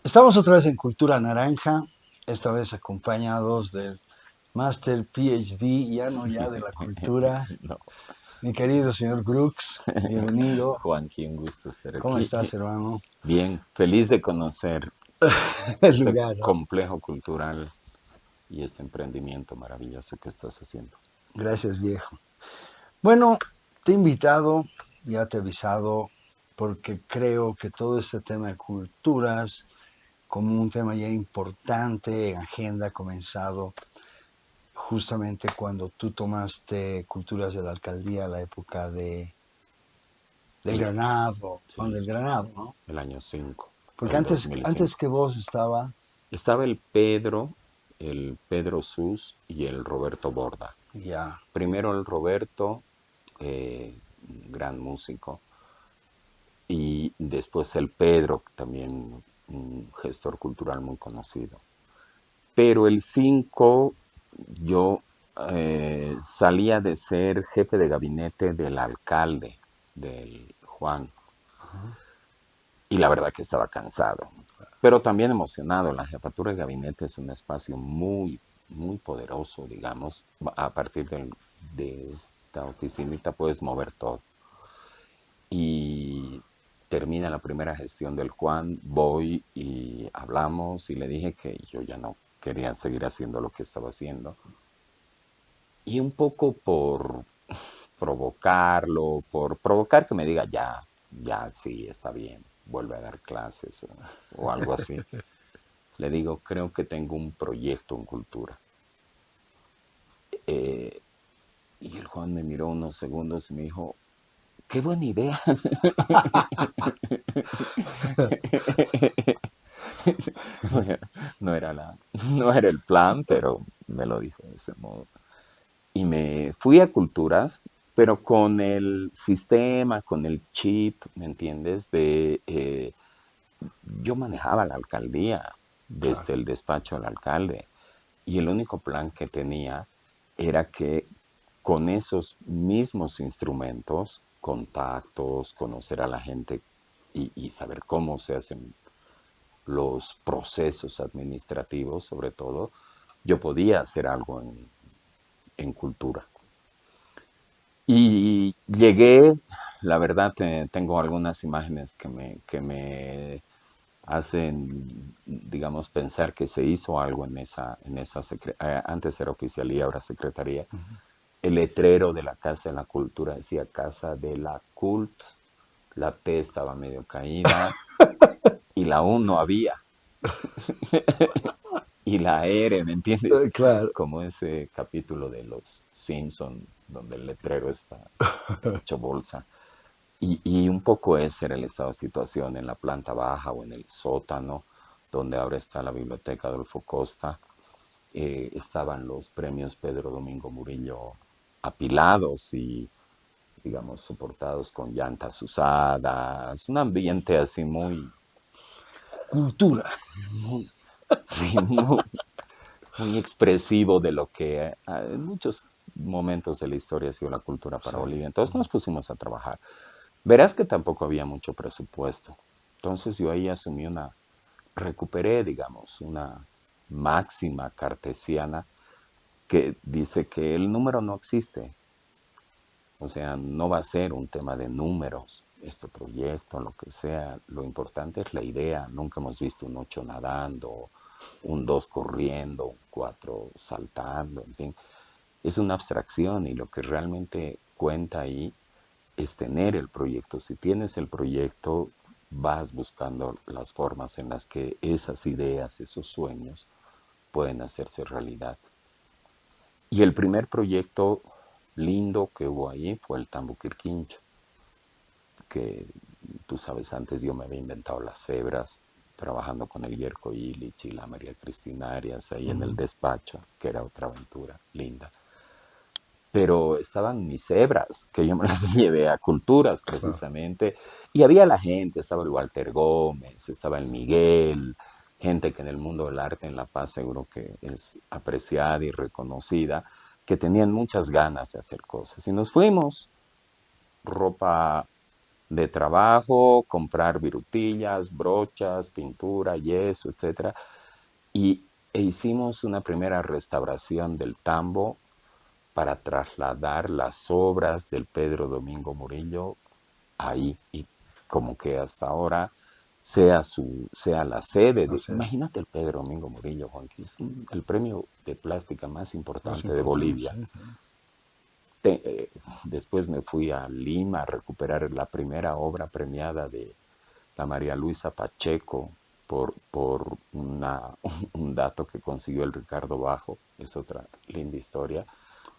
Estamos otra vez en Cultura Naranja, esta vez acompañados del Master PhD, ya de la cultura, No. mi querido señor Brooks, bienvenido. Juanqui, un gusto estar ¿Cómo aquí. estás, hermano? Bien, feliz de conocer El este lugar, ¿no? complejo cultural y este emprendimiento maravilloso que estás haciendo. Gracias, viejo. Bueno, te he invitado, ya te he avisado, porque creo que todo este tema de culturas, como un tema ya importante en agenda, ha comenzado justamente cuando tú tomaste culturas de la alcaldía, la época del El, Granado, sí, del Granado, ¿no? el año 5, Porque el antes 2005. que vos estaba, Estaba el Pedro Sus y el Roberto Borda. ya, Primero el Roberto, un gran músico, y después el Pedro, también un gestor cultural muy conocido. Pero el 5 yo salía de ser jefe de gabinete del alcalde, del Juan, y la verdad que estaba cansado, pero también emocionado. La jefatura de gabinete es un espacio muy, muy poderoso, digamos. A partir de esta oficinita puedes mover todo. Y termina la primera gestión del Juan, voy y hablamos y le dije que yo ya no quería seguir haciendo lo que estaba haciendo. Y un poco por provocarlo, por provocar que me diga, ya, ya, sí, está bien, vuelve a dar clases o algo así. Le digo, creo que tengo un proyecto en cultura. Eh, y el Juan me miró unos segundos y me dijo, qué buena idea. no, era no era el plan, pero me lo dijo de ese modo. Y me fui a culturas, pero con el sistema, con el chip, ¿me entiendes? Yo manejaba la alcaldía claro. desde el despacho del alcalde y el único plan que tenía era que con esos mismos instrumentos, contactos, conocer a la gente y saber cómo se hacen los procesos administrativos, sobre todo, yo podía hacer algo en cultura. Y llegué, la verdad, tengo algunas imágenes que me hacen, digamos, pensar que se hizo algo antes era oficialía, ahora secretaría. El letrero de la Casa de la Cultura decía Casa de la Cult, la T estaba medio caída y la U no había, y la R, ¿me entiendes? Claro. Como ese capítulo de Los Simpson donde el letrero está hecho bolsa. Y un poco ese era el estado de situación en la planta baja o en el sótano, donde ahora está la biblioteca Adolfo Costa. Estaban los premios Pedro Domingo Murillo apilados y, digamos, soportados con llantas usadas. Un ambiente así muy, Cultura. muy, sí, muy expresivo de lo que en muchos momentos de la historia ha sido la cultura para Sí. Bolivia. Entonces nos pusimos a trabajar. Verás que tampoco había mucho presupuesto. Entonces yo ahí recuperé, digamos, una máxima cartesiana que dice que el número no existe. O sea, no va a ser un tema de números, este proyecto, lo que sea. Lo importante es la idea. Nunca hemos visto un 8 nadando, un 2 corriendo, un 4 saltando, en fin. Es una abstracción y lo que realmente cuenta ahí es tener el proyecto. Si tienes el proyecto, vas buscando las formas en las que esas ideas, esos sueños pueden hacerse realidad. Y el primer proyecto lindo que hubo ahí fue el Tambuquirquincho, que tú sabes, antes yo me había inventado las cebras, trabajando con el Yerko Illich y la María Cristina Arias ahí en el despacho, que era otra aventura linda. Pero estaban mis cebras, que yo me las llevé a culturas Claro. precisamente, y había la gente, estaba el Walter Gómez, estaba el Miguel, gente que en el mundo del arte en La Paz seguro que es apreciada y reconocida, que tenían muchas ganas de hacer cosas. Y nos fuimos, ropa de trabajo, comprar virutillas, brochas, pintura, yeso, etcétera, y hicimos una primera restauración del tambo para trasladar las obras del Pedro Domingo Murillo ahí y como que hasta ahora sea la sede No de, sé, imagínate el Pedro Domingo Murillo, Juan, que es el premio de plástica más más importante de importante, Bolivia. sí. Después me fui a Lima a recuperar la primera obra premiada de la María Luisa Pacheco por un dato que consiguió el Ricardo Bajo, es otra linda historia,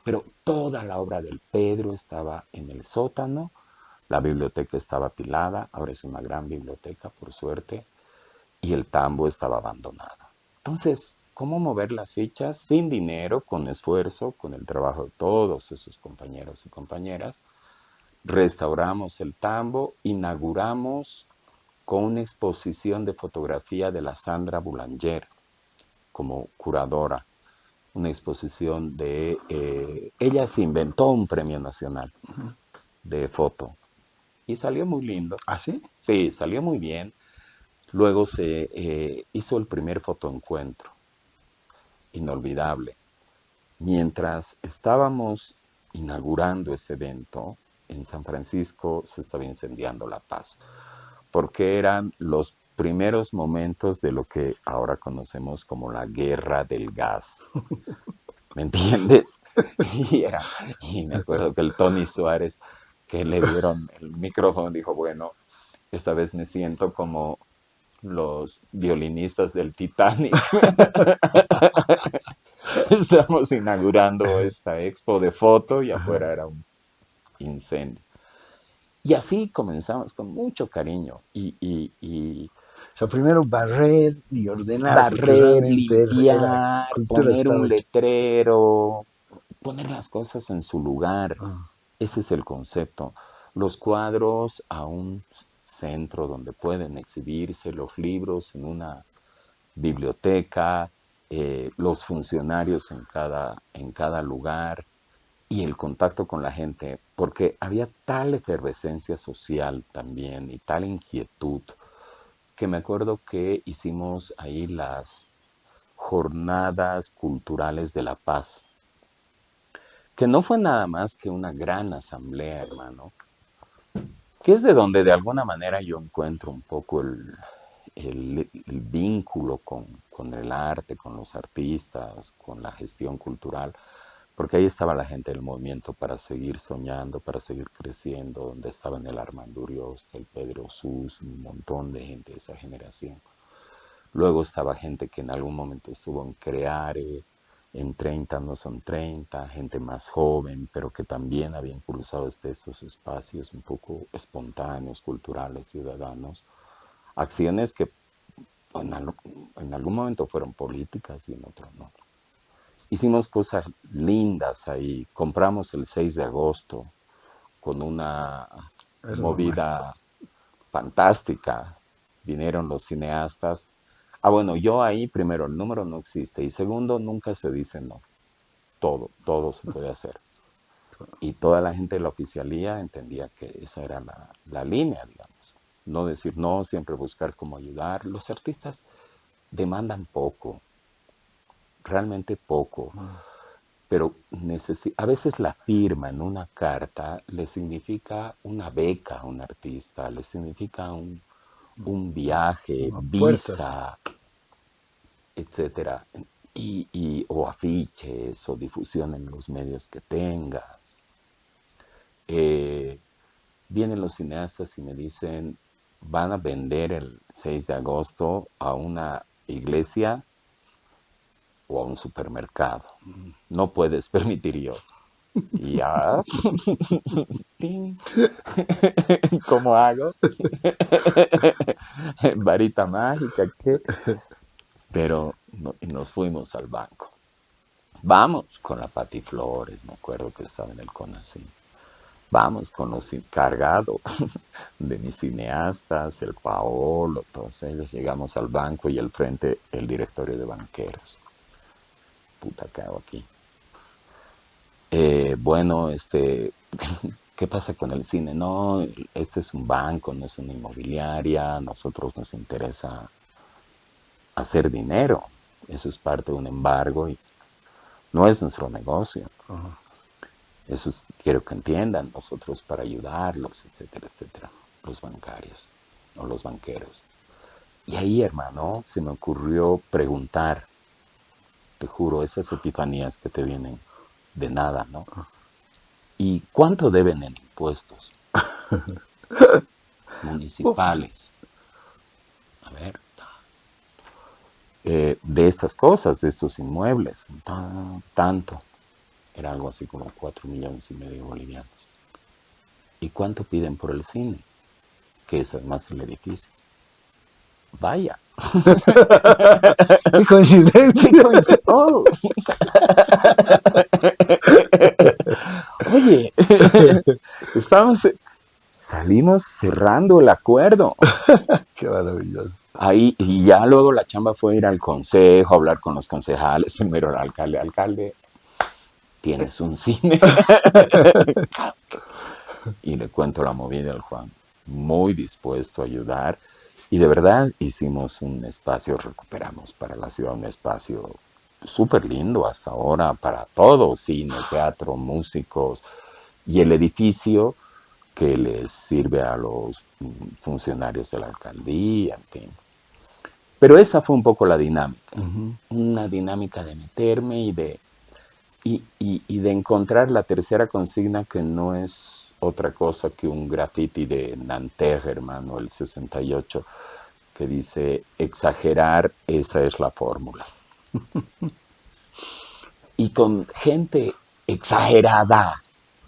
pero toda la obra del Pedro estaba en el sótano, la biblioteca estaba apilada, ahora es una gran biblioteca, por suerte, y el tambo estaba abandonado. Entonces, ¿cómo mover las fichas sin dinero, con esfuerzo, con el trabajo de todos esos compañeros y compañeras? Restauramos el tambo, inauguramos con una exposición de fotografía de la Sandra Boulanger como curadora, una exposición de... ella se inventó un premio nacional de foto y salió muy lindo. ¿Ah, sí? Sí, salió muy bien. Luego se hizo el primer fotoencuentro, inolvidable. Mientras estábamos inaugurando ese evento, en San Francisco se estaba incendiando La Paz, porque eran los primeros momentos de lo que ahora conocemos como la guerra del gas. ¿Me entiendes? Y, y me acuerdo que el Tony Suárez, que le dieron el micrófono, dijo, bueno, esta vez me siento como los violinistas del Titanic. Estamos inaugurando esta expo de foto y Ajá. afuera era un incendio. Y así comenzamos con mucho cariño y O sea, primero barrer y ordenar, porque barrer, realmente era limpiar, cultura poner un estaba hecha. letrero, poner las cosas en su lugar. Ah, Ese es el concepto. Los cuadros a un centro donde pueden exhibirse, los libros en una biblioteca, los funcionarios en cada lugar y el contacto con la gente, porque había tal efervescencia social también y tal inquietud que me acuerdo que hicimos ahí las jornadas culturales de la paz, que no fue nada más que una gran asamblea, hermano, que es de donde de alguna manera yo encuentro un poco el vínculo con el arte, con los artistas, con la gestión cultural, porque ahí estaba la gente del movimiento para seguir soñando, para seguir creciendo, donde estaban el Armando Urioste, el Pedro Sus, un montón de gente de esa generación. Luego estaba gente que en algún momento estuvo en Creare, en 30 no son 30, gente más joven, pero que también había impulsado estos espacios un poco espontáneos, culturales, ciudadanos. Acciones que en, en algún momento fueron políticas y en otro no. Hicimos cosas lindas ahí. Compramos el 6 de agosto con una era lo mágico. movida fantástica. Vinieron los cineastas. Ah, bueno, yo ahí primero, el número no existe y segundo, nunca se dice no. Todo se puede hacer. Y toda la gente de la oficialía entendía que esa era la línea, digamos. No decir no, siempre buscar cómo ayudar. Los artistas demandan poco, realmente poco, Ah, pero a veces la firma en una carta le significa una beca a un artista, le significa un viaje, puertas. visa, etcétera, o afiches o difusión en los medios que tengas. Eh, Vienen los cineastas y me dicen, van a vender el 6 de agosto a una iglesia o a un supermercado. No puedes permitir yo. Y ya, ¿cómo hago? Varita mágica, ¿qué? Pero nos fuimos al banco. Vamos con la Pati Flores, me acuerdo que estaba en el CONACYT. Vamos con los encargados de mis cineastas, el Paolo, todos ellos. Llegamos al banco y al frente el directorio de banqueros. Puta, ¿qué hago aquí? Bueno, ¿qué pasa con el cine? No, este es un banco, no es una inmobiliaria, a nosotros nos interesa hacer dinero. Eso es parte de un embargo y no es nuestro negocio. Ajá. Eso quiero que entiendan nosotros para ayudarlos, etcétera, etcétera, los bancarios o los banqueros. Y ahí, hermano, se me ocurrió preguntar, te juro, esas epifanías que te vienen de nada, ¿no? ¿Y cuánto deben en impuestos municipales? A ver, de estas cosas, de estos inmuebles, tanto, era algo así como 4,5 millones bolivianos. ¿Y cuánto piden por el cine? Que es además el edificio. Vaya. ¡Qué coincidencia! Oh. Oye, salimos cerrando el acuerdo. ¡Qué maravilloso! Ahí, y ya luego la chamba fue ir al consejo, hablar con los concejales, primero el alcalde, tienes un cine. Y le cuento la movida al Juan, muy dispuesto a ayudar. Y de verdad hicimos un espacio, recuperamos para la ciudad un espacio súper lindo hasta ahora para todo, cine, teatro, músicos, y el edificio que les sirve a los funcionarios de la alcaldía, en fin. Pero esa fue un poco la dinámica, una dinámica de meterme y de encontrar la tercera consigna que no es otra cosa que un graffiti de Nanterre, hermano, el 68, que dice, exagerar, esa es la fórmula. Y con gente exagerada,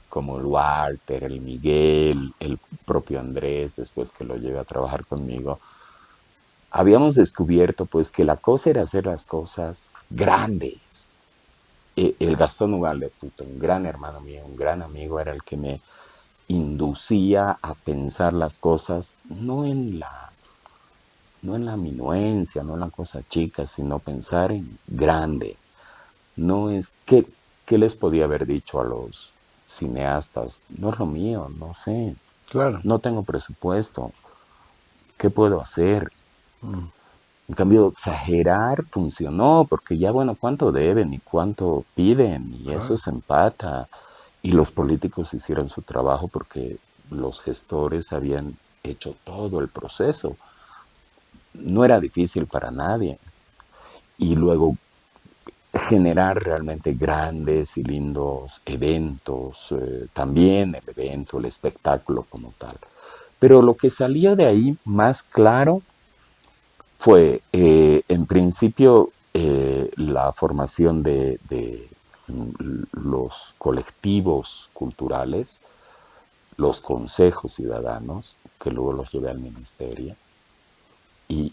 como el Walter, el Miguel, el propio Andrés, después que lo llevé a trabajar conmigo, habíamos descubierto pues que la cosa era hacer las cosas grandes. El Gastón Ugalde, puto, un gran hermano mío, un gran amigo, era el que me inducía a pensar las cosas no en la minuencia, no en la cosa chica, sino pensar en grande. No es qué les podía haber dicho a los cineastas, no es lo mío, no sé, Claro. no tengo presupuesto, ¿qué puedo hacer? En cambio, exagerar funcionó, porque ya, bueno, ¿cuánto deben y cuánto piden? Y eso se empata. Y los políticos hicieron su trabajo porque los gestores habían hecho todo el proceso. No era difícil para nadie. Y luego generar realmente grandes y lindos eventos, también el evento, el espectáculo como tal. Pero lo que salía de ahí más claro fue, en principio, la formación de los colectivos culturales, los consejos ciudadanos, que luego los llevé al ministerio, y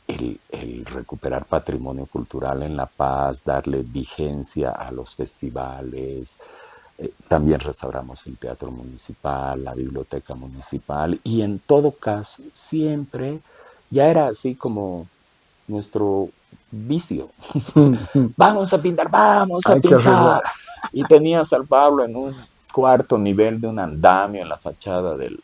el recuperar patrimonio cultural en La Paz, darle vigencia a los festivales. También restauramos el teatro municipal, la biblioteca municipal, y en todo caso siempre ya era así como nuestro vicio. Vamos a pintar, vamos a Hay que arreglar. pintar. Y tenías al Pablo en un cuarto nivel de un andamio en la fachada del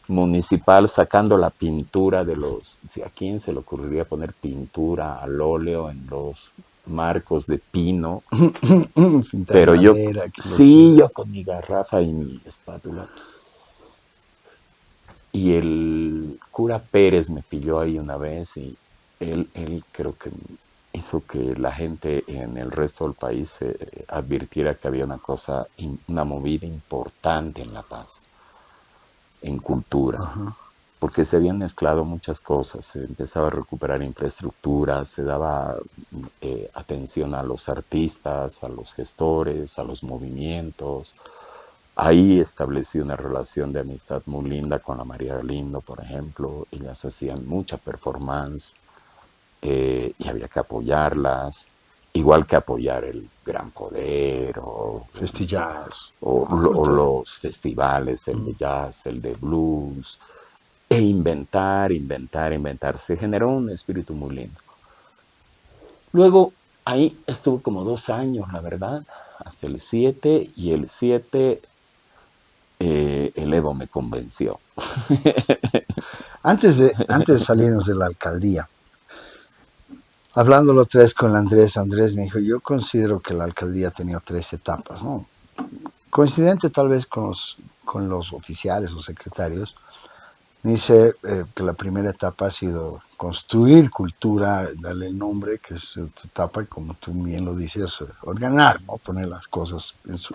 municipal sacando la pintura de los... ¿A quién se le ocurriría poner pintura al óleo en los marcos de pino? Pero yo, Madera, sí, yo con mi garrafa y mi espátula. Y el cura Pérez me pilló ahí una vez y él creo que hizo que la gente en el resto del país advirtiera que había una cosa, una movida importante en La Paz, en cultura. Porque se habían mezclado muchas cosas, se empezaba a recuperar infraestructura, se daba atención a los artistas, a los gestores, a los movimientos. Ahí establecí una relación de amistad muy linda con la María Galindo, por ejemplo. Ellas hacían mucha performance y había que apoyarlas, igual que apoyar el Gran Poder Festillazos. o los festivales, el de jazz, el de blues, e inventar, inventar, inventar. Se generó un espíritu muy lindo. Luego ahí estuve como 2 años, la verdad, hasta el 7, y el 7 el Evo me convenció. Antes de salirnos de la alcaldía, hablándolo otra vez con Andrés, Andrés me dijo, yo considero que la alcaldía ha tenido 3 etapas, ¿no? Coincidente tal vez con los oficiales o secretarios. Me dice que la primera etapa ha sido construir cultura, darle el nombre, que es tu etapa, y como tú bien lo dices, ordenar, ¿no? Poner las cosas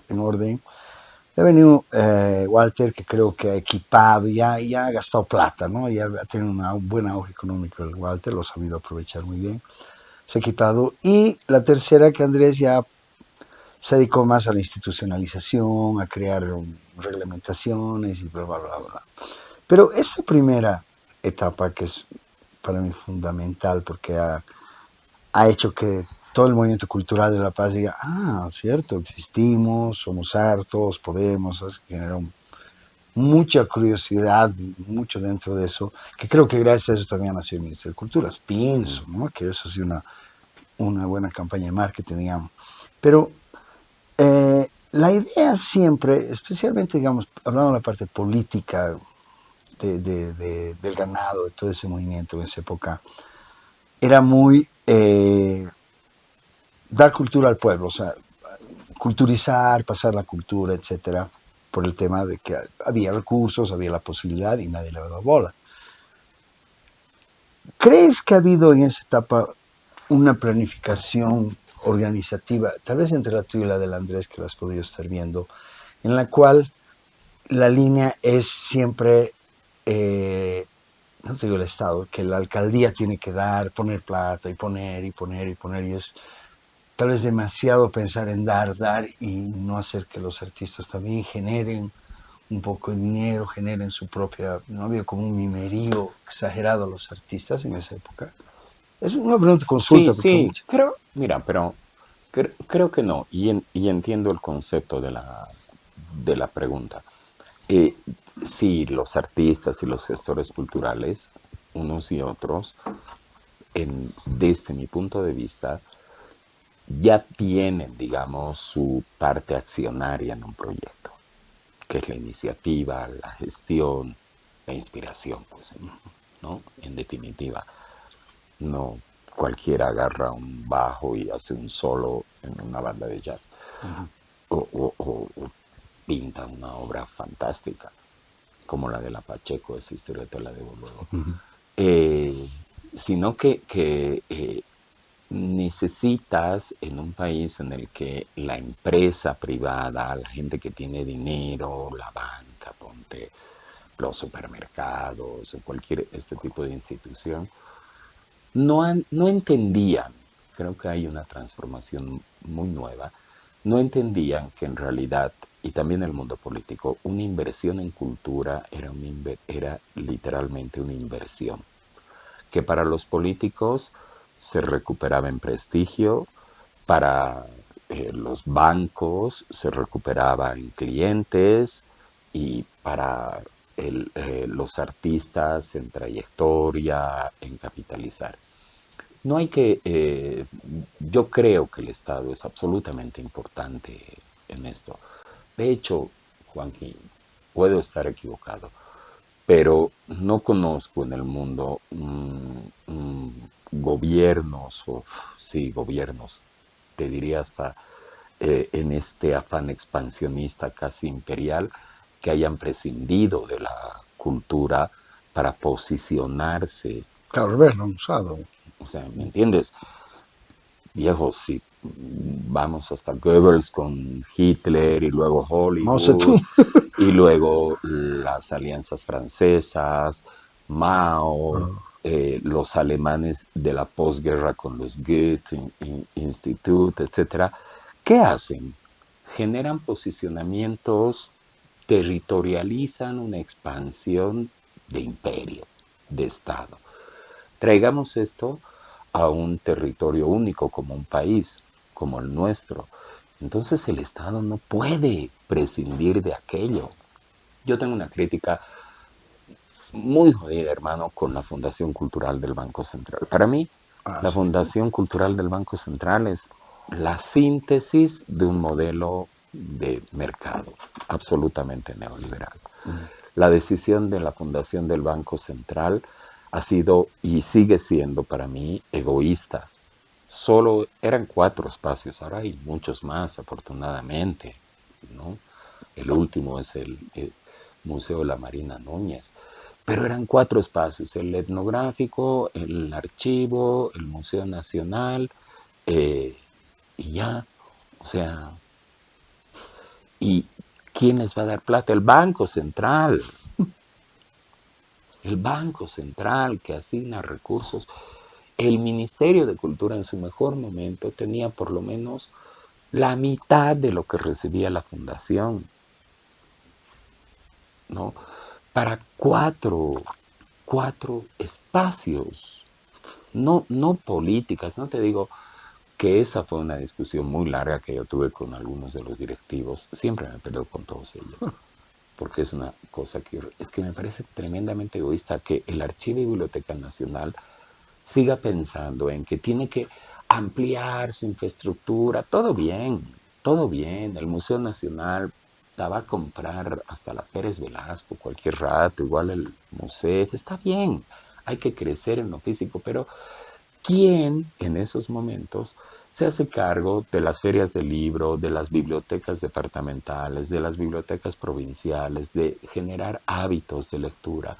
en orden. Ha venido Walter, que creo que ha equipado, ya ha gastado plata, ¿no? Ya ha tenido un buen auge económico el Walter, lo ha sabido aprovechar muy bien, se ha equipado. Y la tercera, que Andrés ya se dedicó más a la institucionalización, a crear reglamentaciones y bla, bla, bla, bla. Pero esta primera etapa, que es para mí fundamental, porque ha hecho que todo el movimiento cultural de La Paz diga, cierto, existimos, somos hartos, podemos, generó mucha curiosidad, mucho dentro de eso, que creo que gracias a eso también ha nació el Ministerio de Culturas, pienso, ¿no? Que eso ha sido una buena campaña de marketing, digamos. Pero la idea siempre, especialmente, digamos, hablando de la parte política del ganado, de todo ese movimiento en esa época, era muy dar cultura al pueblo, o sea, culturizar, pasar la cultura, etcétera, por el tema de que había recursos, había la posibilidad y nadie le había dado bola. ¿Crees que ha habido en esa etapa una planificación organizativa, tal vez entre la tuya y la del Andrés, que la has podido estar viendo, en la cual la línea es siempre, no te digo el Estado, que la alcaldía tiene que dar, poner plata y poner y poner y poner, y es tal vez demasiado pensar en dar y no hacer que los artistas también generen un poco de dinero, generen su propia, no había como un mimerío exagerado a los artistas en esa época? Es una pregunta Sí, consulta, porque sí, mucho. mira, pero creo que no, y entiendo el concepto de la pregunta. Eh, sí, los artistas y los gestores culturales, unos y otros, desde mi punto de vista, ya tienen, digamos, su parte accionaria en un proyecto, que es la iniciativa, la gestión, la inspiración, pues, ¿no? En definitiva, no cualquiera agarra un bajo y hace un solo en una banda de jazz, Uh-huh. o pinta una obra fantástica, como la de la Pacheco, esa historia te la debo luego. Uh-huh. Eh, Sino que necesitas en un país en el que la empresa privada, la gente que tiene dinero, la banca, ponte los supermercados o cualquier este tipo de institución, no entendían, creo que hay una transformación muy nueva, no entendían que en realidad, y también el mundo político, una inversión en cultura era literalmente una inversión, que para los políticos se recuperaba en prestigio, para los bancos se recuperaba en clientes y para los artistas en trayectoria, en capitalizar. No hay que, yo creo que el Estado es absolutamente importante en esto. De hecho, Juanqui, puedo estar equivocado, pero no conozco en el mundo gobiernos, o sí, gobiernos, te diría hasta en este afán expansionista casi imperial, que hayan prescindido de la cultura para posicionarse. Claro, revés, lo han usado. O sea, ¿me entiendes? Viejo, si vamos hasta Goebbels con Hitler y luego Mao Hollywood Zedong. y luego las alianzas francesas, Mao, Uh, los alemanes de la posguerra con los Goethe Institute, etcétera, ¿qué hacen? Generan posicionamientos, territorializan una expansión de imperio, de Estado. Traigamos esto a un territorio único como un país, como el nuestro. Entonces el Estado no puede prescindir de aquello. Yo tengo una crítica muy jodida, hermano, con la Fundación Cultural del Banco Central. Para mí, la sí. Fundación Cultural del Banco Central es la síntesis de un modelo de mercado, absolutamente neoliberal. La decisión de la fundación del Banco Central ha sido y sigue siendo para mí egoísta. Solo eran 4 espacios, ahora hay muchos más, afortunadamente, ¿no? El último es el Museo de la Marina Núñez. Pero eran 4 espacios, el etnográfico, el archivo, el Museo Nacional, y ya, o sea, ¿y quién les va a dar plata? El Banco Central que asigna recursos. El Ministerio de Cultura en su mejor momento tenía por lo menos la mitad de lo que recibía la fundación, ¿no? Para cuatro espacios, no políticas, no te digo que esa fue una discusión muy larga que yo tuve con algunos de los directivos, siempre me peleo con todos ellos, porque es una cosa que me parece tremendamente egoísta que el Archivo y Biblioteca Nacional siga pensando en que tiene que ampliar su infraestructura, todo bien, el Museo Nacional la va a comprar hasta la Pérez Velasco cualquier rato, igual el museo, está bien, hay que crecer en lo físico, pero ¿quién en esos momentos se hace cargo de las ferias del libro, de las bibliotecas departamentales, de las bibliotecas provinciales, de generar hábitos de lectura?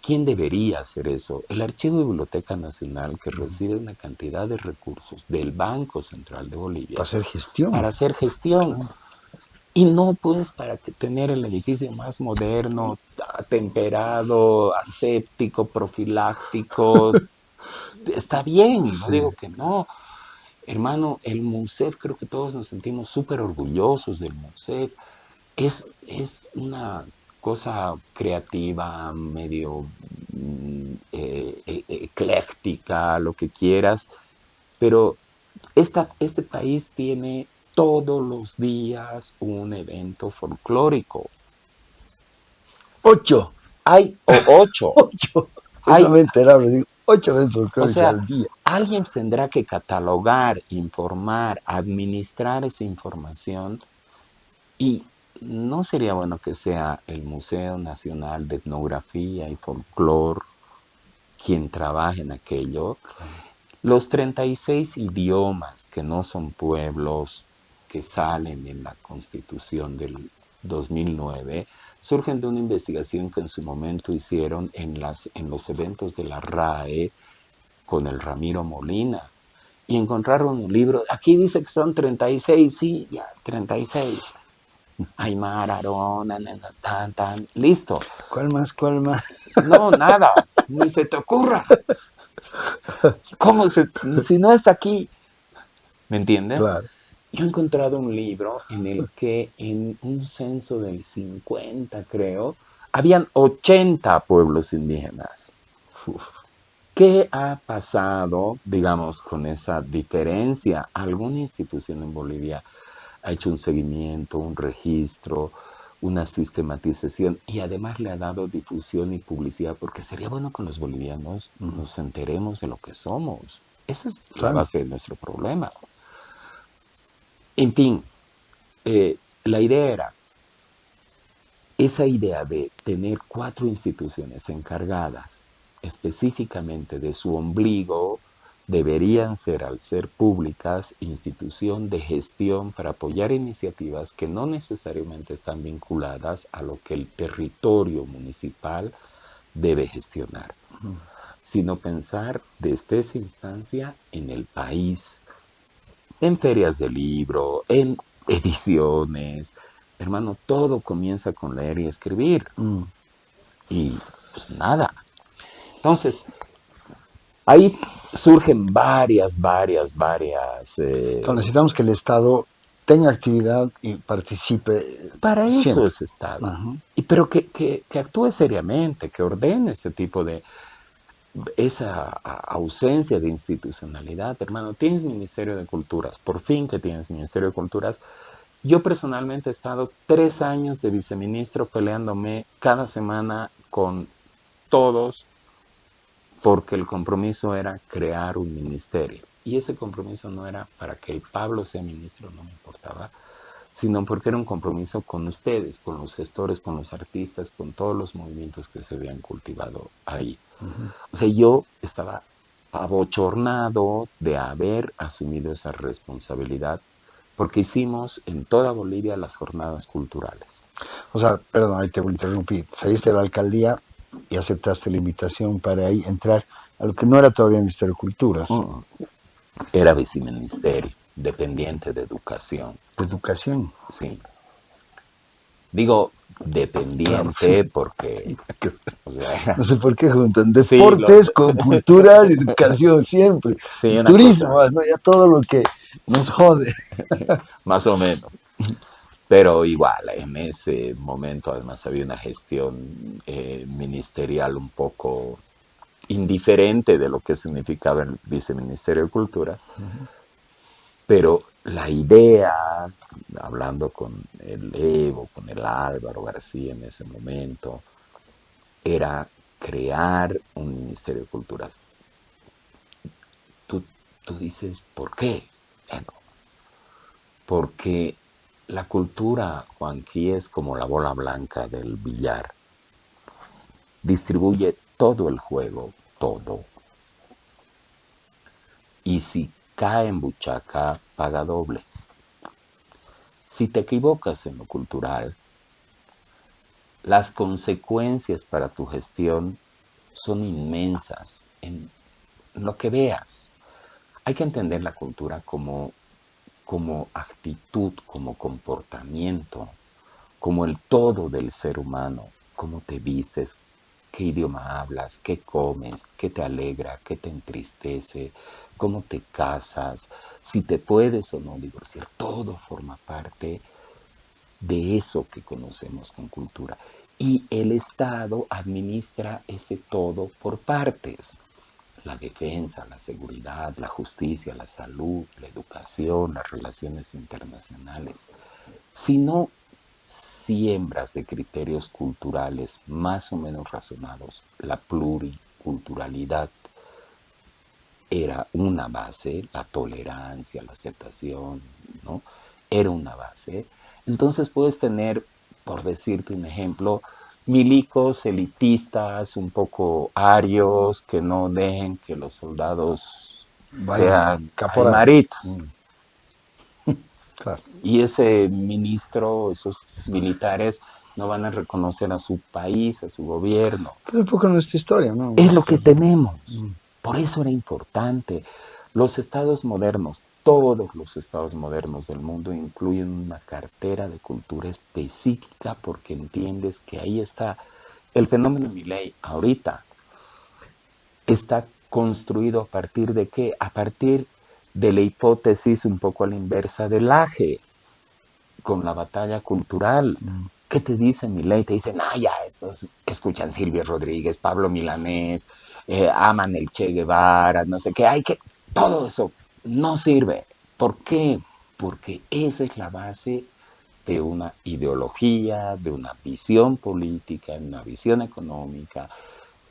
¿Quién debería hacer eso? El Archivo de Biblioteca Nacional, que recibe una cantidad de recursos del Banco Central de Bolivia Para hacer gestión. para hacer gestión. Y no pues para tener el edificio más moderno, temperado, aséptico, profiláctico. Está bien, no Sí. digo que no. Hermano, el MUNCEF, creo que todos nos sentimos súper orgullosos del MUNCEF. Es una cosa creativa, medio ecléctica, lo que quieras, pero este país tiene todos los días un evento folclórico. 8, Hay 8, 8. Eso hay, me enteraba, digo, 8 veces o folclóricos sea, al día. alguien tendrá que catalogar, informar, administrar esa información. Y no sería bueno que sea el Museo Nacional de Etnografía y Folclor quien trabaje en aquello. Los 36 idiomas que no son pueblos que salen en la Constitución del 2009 surgen de una investigación que en su momento hicieron en los eventos de la RAE con el Ramiro Molina. Y encontraron un libro, aquí dice que son 36, sí, ya, 36. Aymar, Arona, tan, tan, listo. ¿Cuál más? ¿Cuál más? No, nada, ni se te ocurra. ¿Cómo si no está aquí? ¿Me entiendes? Claro. Yo he encontrado un libro en el que en un censo del 50, creo, habían 80 pueblos indígenas. Uf. ¿Qué ha pasado, digamos, con esa diferencia? ¿Alguna institución en Bolivia ha hecho un seguimiento, un registro, una sistematización y además le ha dado difusión y publicidad? Porque sería bueno que los bolivianos nos enteremos de lo que somos. Esa es la Claro. base de nuestro problema. En fin, la idea era, esa idea de tener 4 instituciones encargadas específicamente de su ombligo, deberían ser, al ser públicas, institución de gestión para apoyar iniciativas que no necesariamente están vinculadas a lo que el territorio municipal debe gestionar, sino pensar desde esa instancia en el país, en ferias de libro, en ediciones. Hermano, todo comienza con leer y escribir. Y pues nada. Entonces, ahí surgen varias. Necesitamos que el Estado tenga actividad y participe Para eso siempre. es Estado. Ajá. Pero que actúe seriamente, que ordene ese tipo de, esa ausencia de institucionalidad. Hermano, tienes Ministerio de Culturas, por fin que tienes Ministerio de Culturas. Yo personalmente he estado 3 años de viceministro peleándome cada semana con todos porque el compromiso era crear un ministerio. Y ese compromiso no era para que el Pablo sea ministro, no me importaba, sino porque era un compromiso con ustedes, con los gestores, con los artistas, con todos los movimientos que se habían cultivado ahí. Ujú. O sea, yo estaba abochornado de haber asumido esa responsabilidad porque hicimos en toda Bolivia las jornadas culturales. O sea, perdón, ahí te interrumpí. Saliste de la alcaldía y aceptaste la invitación para ahí entrar a lo que no era todavía Ministerio de Culturas, Mm, Era viceministerio, dependiente de educación, de educación. sí. Digo Claro, sí. dependiente porque, o sea, No sé por qué juntan sí, deportes con cultura y educación siempre. sí, Y una cosa, turismo, ¿no? Ya todo lo que nos jode. más o menos. Pero igual, en ese momento además había una gestión ministerial un poco indiferente de lo que significaba el viceministerio de Cultura, pero la idea, hablando con el Evo, con el Álvaro García en ese momento, era crear un Ministerio de Culturas. Tú, tú dices, ¿por qué? Bueno, porque la cultura, Juanqui, es como la bola blanca del billar. Distribuye todo el juego, todo. Y si cae en buchaca, paga doble. Si te equivocas en lo cultural, las consecuencias para tu gestión son inmensas en lo que veas. Hay que entender la cultura como actitud, como comportamiento, como el todo del ser humano, cómo te vistes, qué idioma hablas, qué comes, qué te alegra, qué te entristece, cómo te casas, si te puedes o no divorciar, todo forma parte de eso que conocemos con cultura. Y el Estado administra ese todo por partes. La defensa, la seguridad, la justicia, la salud, la educación, las relaciones internacionales. Si no siembras de criterios culturales más o menos razonados, la pluriculturalidad era una base, la tolerancia, la aceptación, ¿no? Era una base. Entonces puedes tener, por decirte un ejemplo, milicos elitistas, un poco arios, que no dejen que los soldados Vayan, sean caporal. aymaritas. Mm, claro. Y ese ministro, esos militares, no van a reconocer a su país, a su gobierno. Es un poco nuestra historia, ¿no? Es lo que tenemos. Mm. Por eso era importante. Los estados modernos, todos los estados modernos del mundo incluyen una cartera de cultura específica porque entiendes que ahí está el fenómeno Milei ahorita. Está construido a partir de qué? A partir de la hipótesis un poco a la inversa del AGE, con la batalla cultural. Mm. ¿Qué te dice Milei? Te dicen, ah, ya, estos escuchan Silvio Rodríguez, Pablo Milanés, aman el Che Guevara, no sé qué, hay que, todo eso no sirve. ¿Por qué? Porque esa es la base de una ideología, de una visión política, de una visión económica,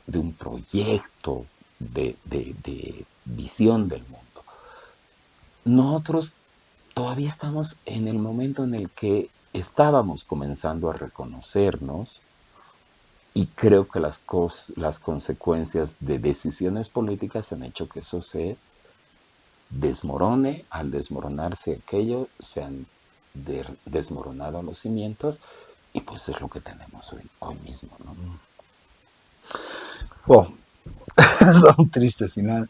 de un proyecto de visión del mundo. Nosotros todavía estamos en el momento en el que estábamos comenzando a reconocernos y creo que las consecuencias de decisiones políticas han hecho que eso se desmorone. Al desmoronarse aquello, se han desmoronado los cimientos y pues es lo que tenemos hoy mismo, ¿no? Wow, es un triste final.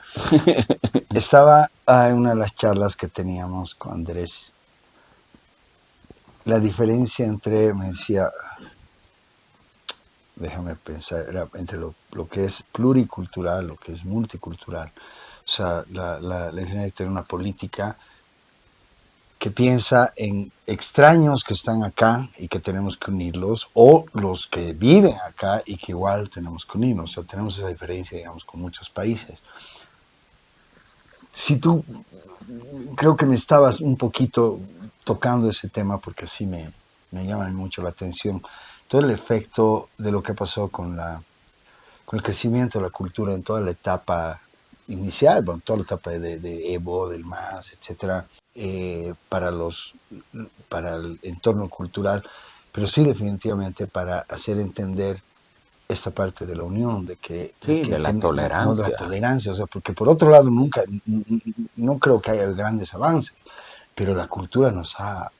Estaba en una de las charlas que teníamos con Andrés. La diferencia entre, me decía, déjame pensar, era entre lo que es pluricultural, lo que es multicultural. O sea, la diferencia de tener una política que piensa en extraños que están acá y que tenemos que unirlos, o los que viven acá y que igual tenemos que unirnos. O sea, tenemos esa diferencia, digamos, con muchos países. Si tú, creo que me estabas un poquito tocando ese tema porque sí me llama mucho la atención. Todo el efecto de lo que pasó con el crecimiento de la cultura en toda la etapa inicial, bueno, toda la etapa de Evo, del MAS, etcétera, para para el entorno cultural, pero sí definitivamente para hacer entender esta parte de la unión, Sí, de la no de la tolerancia. tolerancia, o sea, porque por otro lado no creo que haya grandes avances, pero la cultura nos ha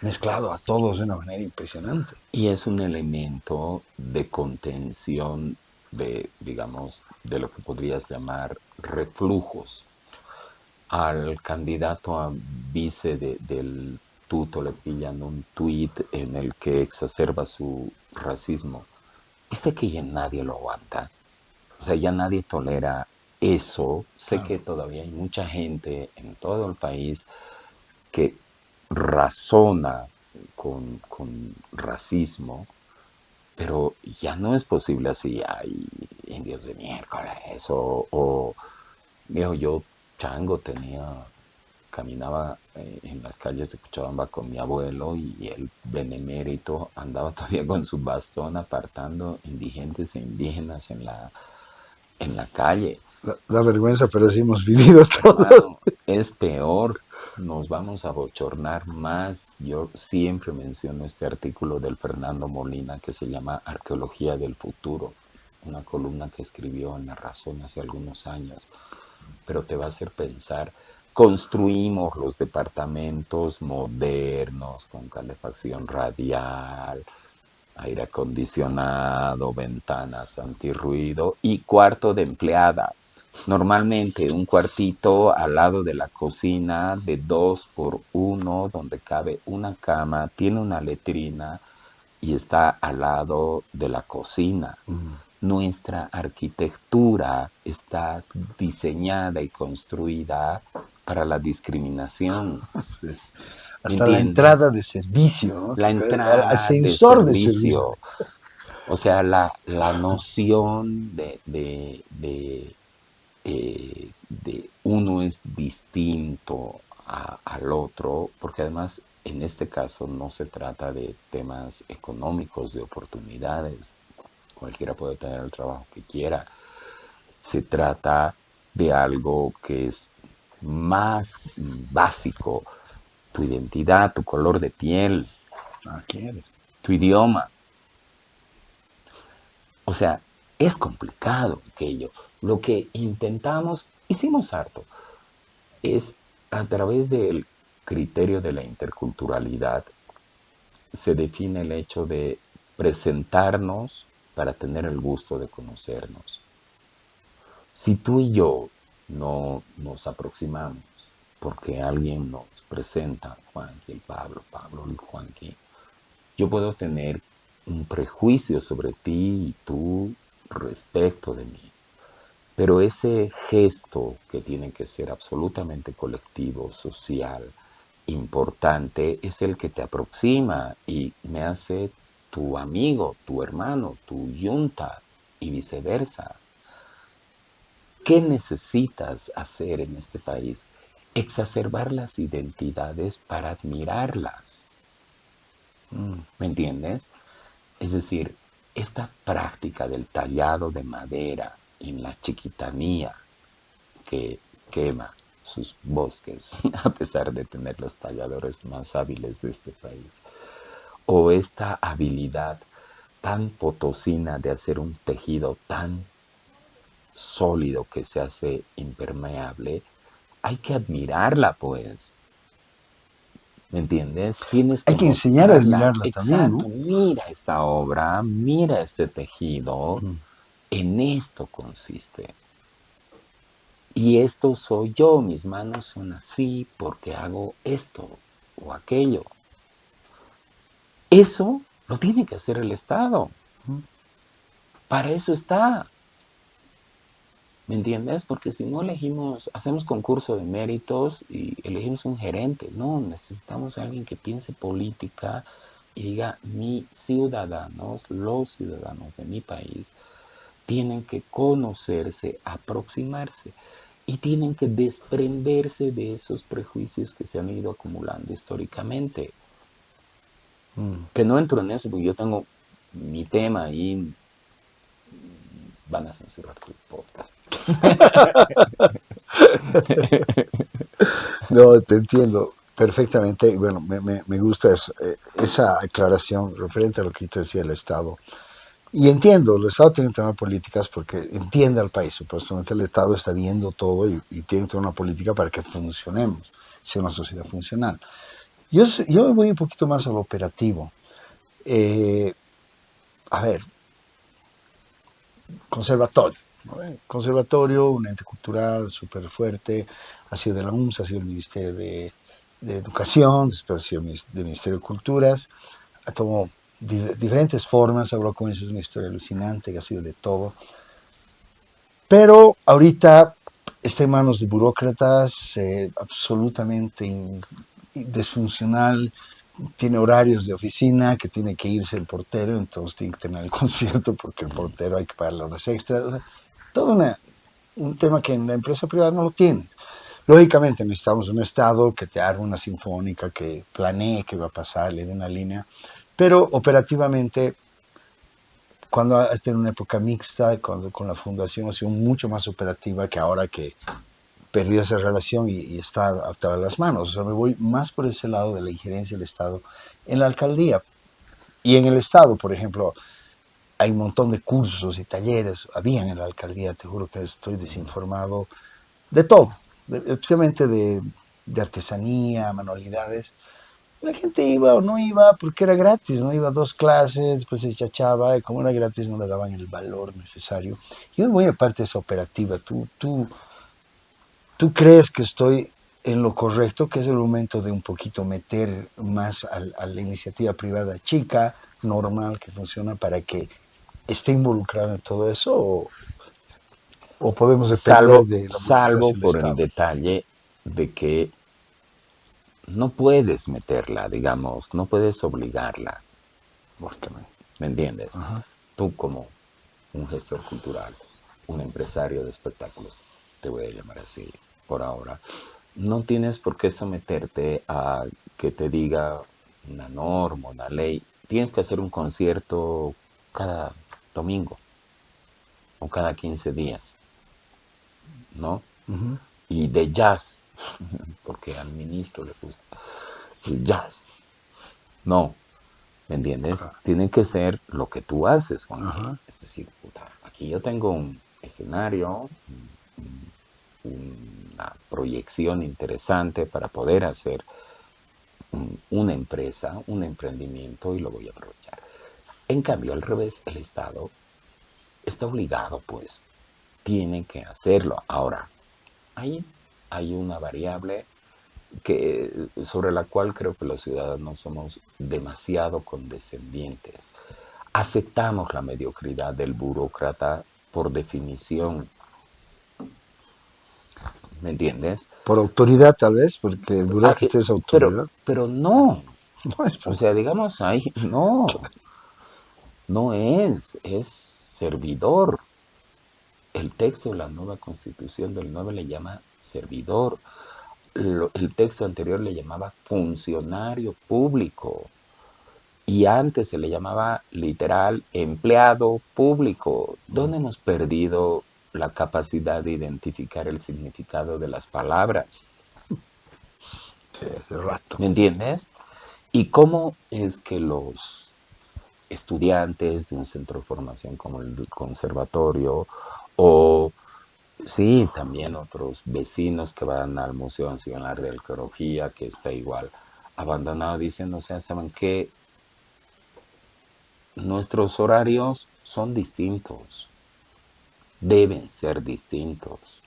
mezclado a todos de una manera impresionante. Y es un elemento de contención de, digamos, de lo que podrías llamar reflujos. Al candidato a vice del tuto le pillan un tuit en el que exacerba su racismo. ¿Viste que ya nadie lo aguanta? O sea, ya nadie tolera eso. Sé Claro. que todavía hay mucha gente en todo el país que razona con racismo, pero ya no es posible así. Hay indios de miércoles o viejo, yo chango caminaba en las calles de Cochabamba con mi abuelo y el benemérito andaba todavía con su bastón apartando indigentes e indígenas en la calle. Da vergüenza, pero sí hemos vivido todos. Hermano, es peor, nos vamos a bochornar más. Yo siempre menciono este artículo del Fernando Molina que se llama Arqueología del Futuro, una columna que escribió en La Razón hace algunos años, pero te va a hacer pensar. Construimos los departamentos modernos con calefacción radial, aire acondicionado, ventanas antirruido y cuarto de empleada. Normalmente un cuartito al lado de la cocina de 2 por 1 donde cabe una cama, tiene una letrina y está al lado de la cocina. Mm, Nuestra arquitectura está diseñada y construida para la discriminación. sí. ¿Me Hasta la entrada entiendes? de servicio, ¿no? La Al entrada de ascensor de servicio. servicio, o sea, la noción de uno es distinto al otro, porque además en este caso no se trata de temas económicos, de oportunidades. Cualquiera puede tener el trabajo que quiera. Se trata de algo que es más básico, tu identidad, tu color de piel, Ah, ¿quieres? tu idioma. O sea, es complicado aquello. Lo que intentamos, hicimos harto, es a través del criterio de la interculturalidad, se define el hecho de presentarnos para tener el gusto de conocernos. Si tú y yo no nos aproximamos porque alguien nos presenta, Juanqui, el Pablo, Pablo, el Juanqui, yo puedo tener un prejuicio sobre ti y tú respecto de mí. Pero ese gesto que tiene que ser absolutamente colectivo, social, importante, es el que te aproxima y me hace tu amigo, tu hermano, tu yunta y viceversa. ¿Qué necesitas hacer en este país? Exacerbar las identidades para admirarlas. Mm, ¿Me entiendes? Es decir, esta práctica del tallado de madera en la chiquitanía que quema sus bosques, a pesar de tener los talladores más hábiles de este país, o esta habilidad tan potosina de hacer un tejido tan sólido que se hace impermeable, hay que admirarla, pues. ¿Me entiendes? Tienes hay que que enseñar a mostrarla. admirarla también, Exacto, ¿no? mira esta obra, mira este tejido, Mm. en esto consiste. Y esto soy yo, mis manos son así porque hago esto o aquello. Eso lo tiene que hacer el Estado. Mm. Para eso está. ¿Me entiendes? Porque si no elegimos, hacemos concurso de méritos y elegimos un gerente, no, necesitamos a alguien que piense política y diga, mis ciudadanos, los ciudadanos de mi país, tienen que conocerse, aproximarse y tienen que desprenderse de esos prejuicios que se han ido acumulando históricamente. Mm. Que no entro en eso porque yo tengo mi tema ahí, van a censurar tu podcast. No, te entiendo perfectamente. Y bueno, me gusta esa aclaración referente a lo que te decía el Estado. Y entiendo, el Estado tiene que tener políticas porque entiende al país. Supuestamente el Estado está viendo todo y tiene que tener una política para que funcionemos, sea una sociedad funcional. Yo voy un poquito más al operativo. Eh, a ver, conservatorio. ¿No? Conservatorio, un ente cultural súper fuerte, ha sido de la UMS, ha sido el Ministerio de Educación, después ha sido el Ministerio de Culturas, ha tomado diferentes formas, habló con eso, es una historia alucinante que ha sido de todo. Pero ahorita está en manos de burócratas, absolutamente disfuncional, tiene horarios de oficina, que tiene que irse el portero, entonces tiene que tener el concierto porque el portero hay que pagarle horas extras. O sea, todo un tema que en la empresa privada no lo tiene. Lógicamente necesitamos un Estado que te haga una sinfónica, que planee qué va a pasar, le dé una línea, pero operativamente, cuando ha tenido una época mixta, cuando con la fundación ha sido mucho más operativa que ahora que perdió esa relación y está atada a las manos. O sea, me voy más por ese lado de la injerencia del Estado en la alcaldía. Y en el Estado, por ejemplo, hay un montón de cursos y talleres, habían en la alcaldía, te juro que estoy desinformado de todo, especialmente de artesanía, manualidades. La gente iba o no iba porque era gratis, no iba a dos clases, después se chachaba, y como era gratis no le daban el valor necesario. Yo voy aparte de esa operativa, ¿tú crees que estoy en lo correcto, que es el momento de un poquito meter más a la iniciativa privada chica, normal, que funciona para que esté involucrado en todo eso o podemos depender Salvo, de la salvo burocracia del por el Estado? detalle de que no puedes meterla, digamos, no puedes obligarla, Porque me... ¿me entiendes? Ajá. Tú como un gestor cultural, un empresario de espectáculos, te voy a llamar así por ahora, no tienes por qué someterte a que te diga una norma, una ley. Tienes que hacer un concierto cada domingo o cada 15 días, ¿no? Uh-huh. Y de jazz, porque al ministro le gusta el jazz. No, ¿me entiendes? Claro. Tiene que ser lo que tú haces, Juanje. Ajá. Es decir, puta, aquí yo tengo un escenario, una proyección interesante para poder hacer una empresa, un emprendimiento y lo voy a aprovechar. En cambio, al revés, el Estado está obligado, pues, tiene que hacerlo. Ahora, ahí hay una variable sobre la cual creo que los ciudadanos somos demasiado condescendientes. Aceptamos la mediocridad del burócrata por definición, ¿me entiendes? Por autoridad tal vez, porque el Ah, burócrata es pero, autoridad. pero no, No es o por... sea, digamos ahí, no, no es servidor. El texto de la nueva constitución del 9 le llama servidor. El texto anterior le llamaba funcionario público. Y antes se le llamaba literal empleado público. ¿Dónde hemos perdido la capacidad de identificar el significado de las palabras? Sí, hace rato. ¿Me entiendes? ¿Y cómo es que los estudiantes de un centro de formación como el conservatorio o sí, también otros vecinos que van al Museo Nacional de Arqueología, que está igual abandonado, dicen, o sea, ¿saben qué? Nuestros horarios son distintos, deben ser distintos.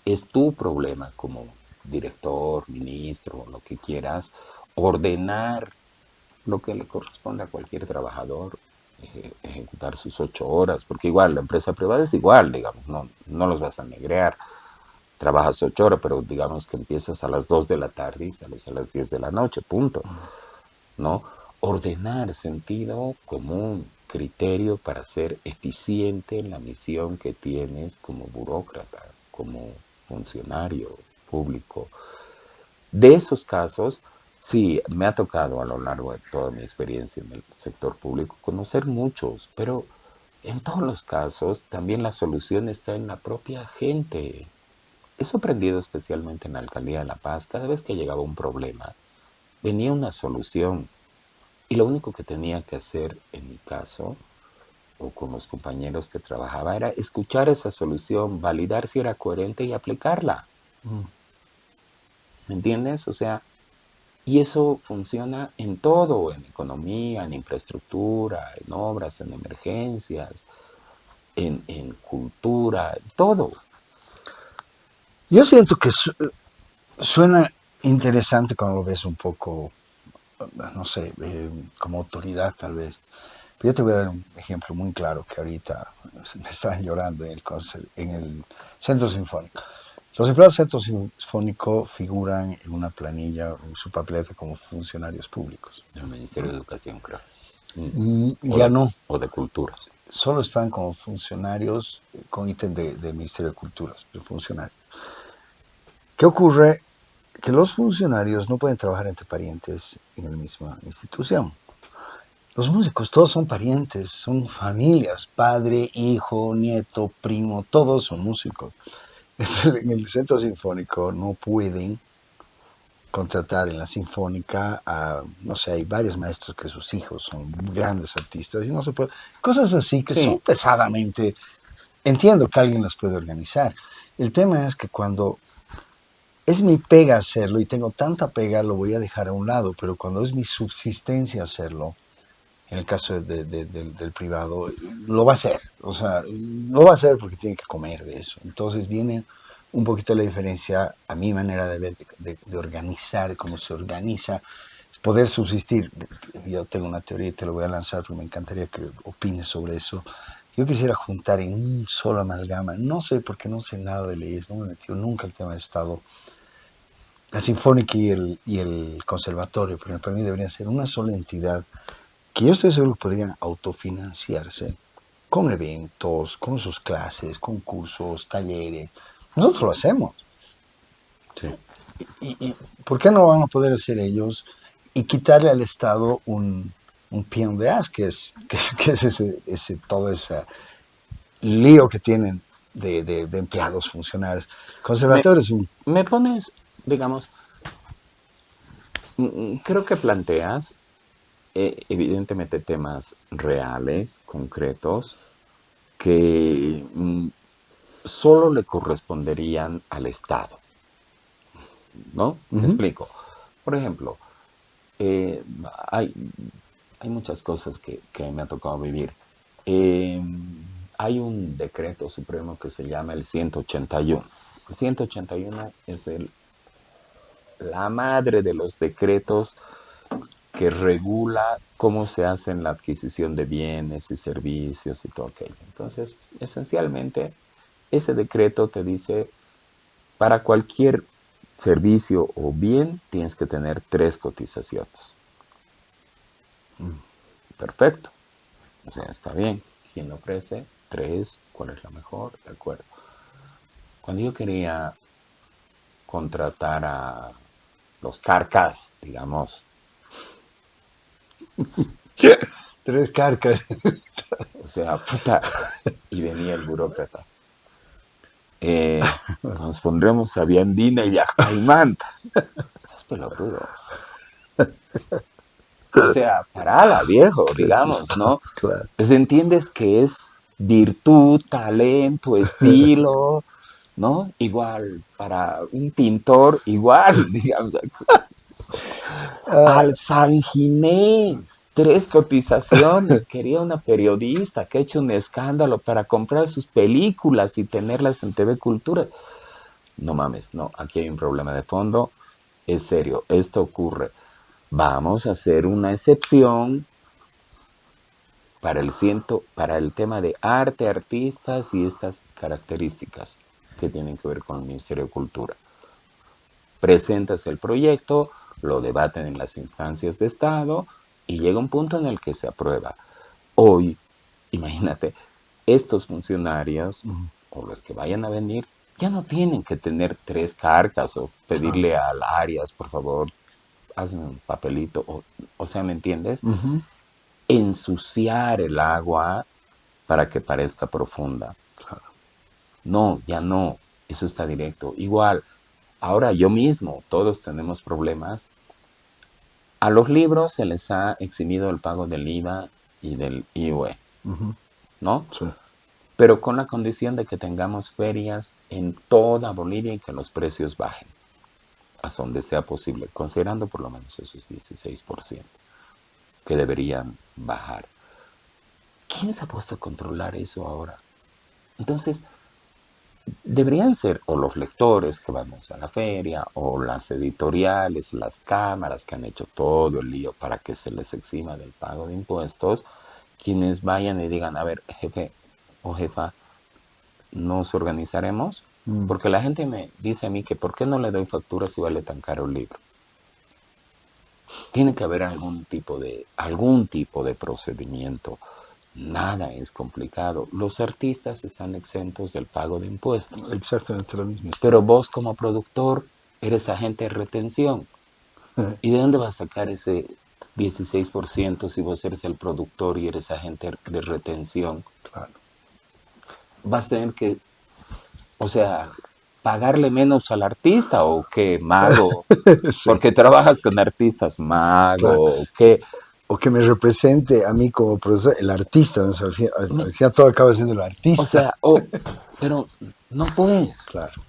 Es tu problema como director, ministro, lo que quieras, ordenar lo que le corresponde a cualquier trabajador, ejecutar sus 8 horas, porque igual la empresa privada es igual, digamos, no los vas a negrear. Trabajas 8 horas, pero digamos que empiezas a las 2 de la tarde y sales a las 10 de la noche, punto. ¿No? Ordenar sentido común, criterio para ser eficiente en la misión que tienes como burócrata, como funcionario público. De esos casos, sí, me ha tocado a lo largo de toda mi experiencia en el sector público conocer muchos, pero en todos los casos también la solución está en la propia gente. he sorprendido especialmente en la Alcaldía de La Paz, cada vez que llegaba un problema, venía una solución. Y lo único que tenía que hacer, en mi caso, o con los compañeros que trabajaba, era escuchar esa solución, validar si era coherente y aplicarla. Mm. ¿Me entiendes? O sea, y eso funciona en todo, en economía, en infraestructura, en obras, en emergencias, en cultura, en todo. Yo siento que suena interesante cuando lo ves un poco, no sé, como autoridad tal vez. Pero yo te voy a dar un ejemplo muy claro que ahorita me están llorando en el Centro Sinfónico. Los empleados del Centro Sinfónico figuran en una planilla, en su papeleta como funcionarios públicos. El Ministerio de Educación, creo. Mm. Ya no, O de Cultura. solo están como funcionarios con ítem de Ministerio de Culturas, de funcionarios. ¿Qué ocurre? Que los funcionarios no pueden trabajar entre parientes en la misma institución. Los músicos todos son parientes, son familias, padre, hijo, nieto, primo, todos son músicos. En el centro sinfónico no pueden contratar en la sinfónica a, no sé, hay varios maestros que sus hijos son grandes artistas y no se puede, cosas así que son Sí, pesadamente, entiendo que alguien las puede organizar. El tema es que cuando es mi pega hacerlo y tengo tanta pega, lo voy a dejar a un lado, pero cuando es mi subsistencia hacerlo, en el caso del privado, lo va a hacer. O sea, lo va a hacer porque tiene que comer de eso. Entonces viene un poquito la diferencia a mi manera de ver, de organizar, cómo se organiza, poder subsistir. Yo tengo una teoría y te lo voy a lanzar porque me encantaría que opines sobre eso. Yo quisiera juntar en un solo amalgama, no sé porque no sé nada de leyes, no me he metido nunca el tema de Estado, la Sinfónica y el Conservatorio, pero para mí deberían ser una sola entidad que yo estoy seguro que podrían autofinanciarse con eventos, con sus clases, concursos, talleres. Nosotros lo hacemos. sí. ¿Y por qué no van a poder hacer ellos y quitarle al Estado un peón de as, que es todo ese lío que tienen de empleados, funcionarios? Me, Conservadores, me pones, digamos, creo que planteas evidentemente temas reales, concretos, que solo le corresponderían al Estado, ¿no? Me explico. Por ejemplo, eh, hay, hay muchas cosas que me ha tocado vivir. Eh, Hay un decreto supremo que se llama el 181. El 181 es la madre de los decretos que regula cómo se hace la adquisición de bienes y servicios y todo aquello. Entonces, esencialmente, ese decreto te dice, para cualquier servicio o bien tienes que tener 3 cotizaciones. Perfecto. O sea, está bien. ¿Quién lo ofrece? 3. ¿Cuál es la mejor? De acuerdo. Cuando yo quería contratar a los carcas, digamos, tres carcas. o sea, puta, y venía el burócrata. Nos pondremos a Viandina y a Caimán. Estás pelotudo. O sea, parala, viejo, Qué digamos, chistoso, ¿no? claro. Pues entiendes que es virtud, talento, estilo, ¿no? Igual, para un pintor, igual, digamos, Ah, al San Ginés, 3 cotizaciones, quería una periodista que ha hecho un escándalo para comprar sus películas y tenerlas en TV Cultura. No mames, no, aquí hay un problema de fondo, es serio, esto ocurre. Vamos a hacer una excepción para el tema de arte, artistas y estas características que tienen que ver con el Ministerio de Cultura. Presentas el proyecto, lo debaten en las instancias de Estado y llega un punto en el que se aprueba. Hoy, imagínate, estos funcionarios o los que vayan a venir ya no tienen que tener 3 cartas o claro. pedirle al Arias, por favor, hazme un papelito. O sea, ¿me entiendes? Ujú, Ensuciar el agua para que parezca profunda. claro. No, ya no. Eso está directo. Igual, ahora yo mismo, todos tenemos problemas. A los libros se les ha eximido el pago del IVA y del IUE, Ujú, ¿no? sí, Pero con la condición de que tengamos ferias en toda Bolivia y que los precios bajen, hasta donde sea posible, considerando por lo menos esos 16% que deberían bajar. ¿Quién se ha puesto a controlar eso ahora? Entonces, deberían ser o los lectores que vamos a la feria, o las editoriales, las cámaras que han hecho todo el lío para que se les exima del pago de impuestos, quienes vayan y digan, a ver, jefe o jefa, nos organizaremos, mm, porque la gente me dice a mí que ¿por qué no le doy factura si vale tan caro el libro? Tiene que haber algún tipo de procedimiento. Nada es complicado. Los artistas están exentos del pago de impuestos. exactamente lo mismo Pero está. vos como productor eres agente de retención. ¿Y de dónde vas a sacar ese 16% si vos eres el productor y eres agente de retención? Claro. Vas a tener que, o sea, pagarle menos al artista o qué, mago, Sí, porque trabajas con artistas, claro. mago, qué. O que me represente a mí como profesor, el artista, ¿no? O sea, al final todo acaba siendo el O artista. sea, pero no puedes, Claro.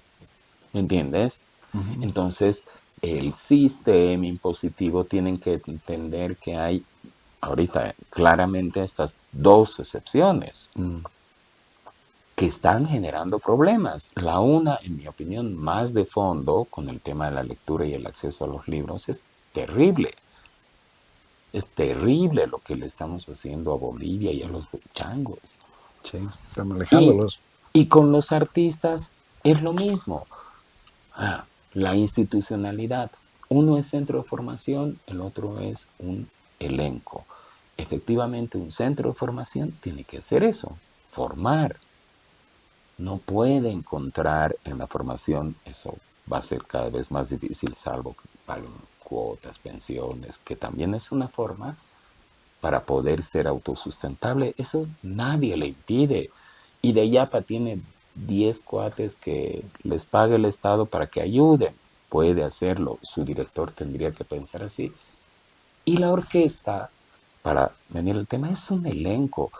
¿me entiendes? Ujú, Entonces, el sistema impositivo tienen que entender que hay ahorita claramente estas dos excepciones mm, que están generando problemas. La una, en mi opinión, más de fondo con el tema de la lectura y el acceso a los libros es terrible. Es terrible lo que le estamos haciendo a Bolivia y a mm, los changos. sí, estamos Y, alejándolos. y con los artistas es lo mismo. La institucionalidad. Uno es centro de formación, el otro es un elenco. Efectivamente, un centro de formación tiene que hacer eso, formar. No puede encontrar en la formación, eso va a ser cada vez más difícil, salvo que paguen cuotas, pensiones, que también es una forma para poder ser autosustentable. Eso nadie le impide. Y de Yapa tiene 10 cuates que les pague el Estado para que ayuden. Puede hacerlo. Su director tendría que pensar así. Y la orquesta, para venir al tema, es un elenco.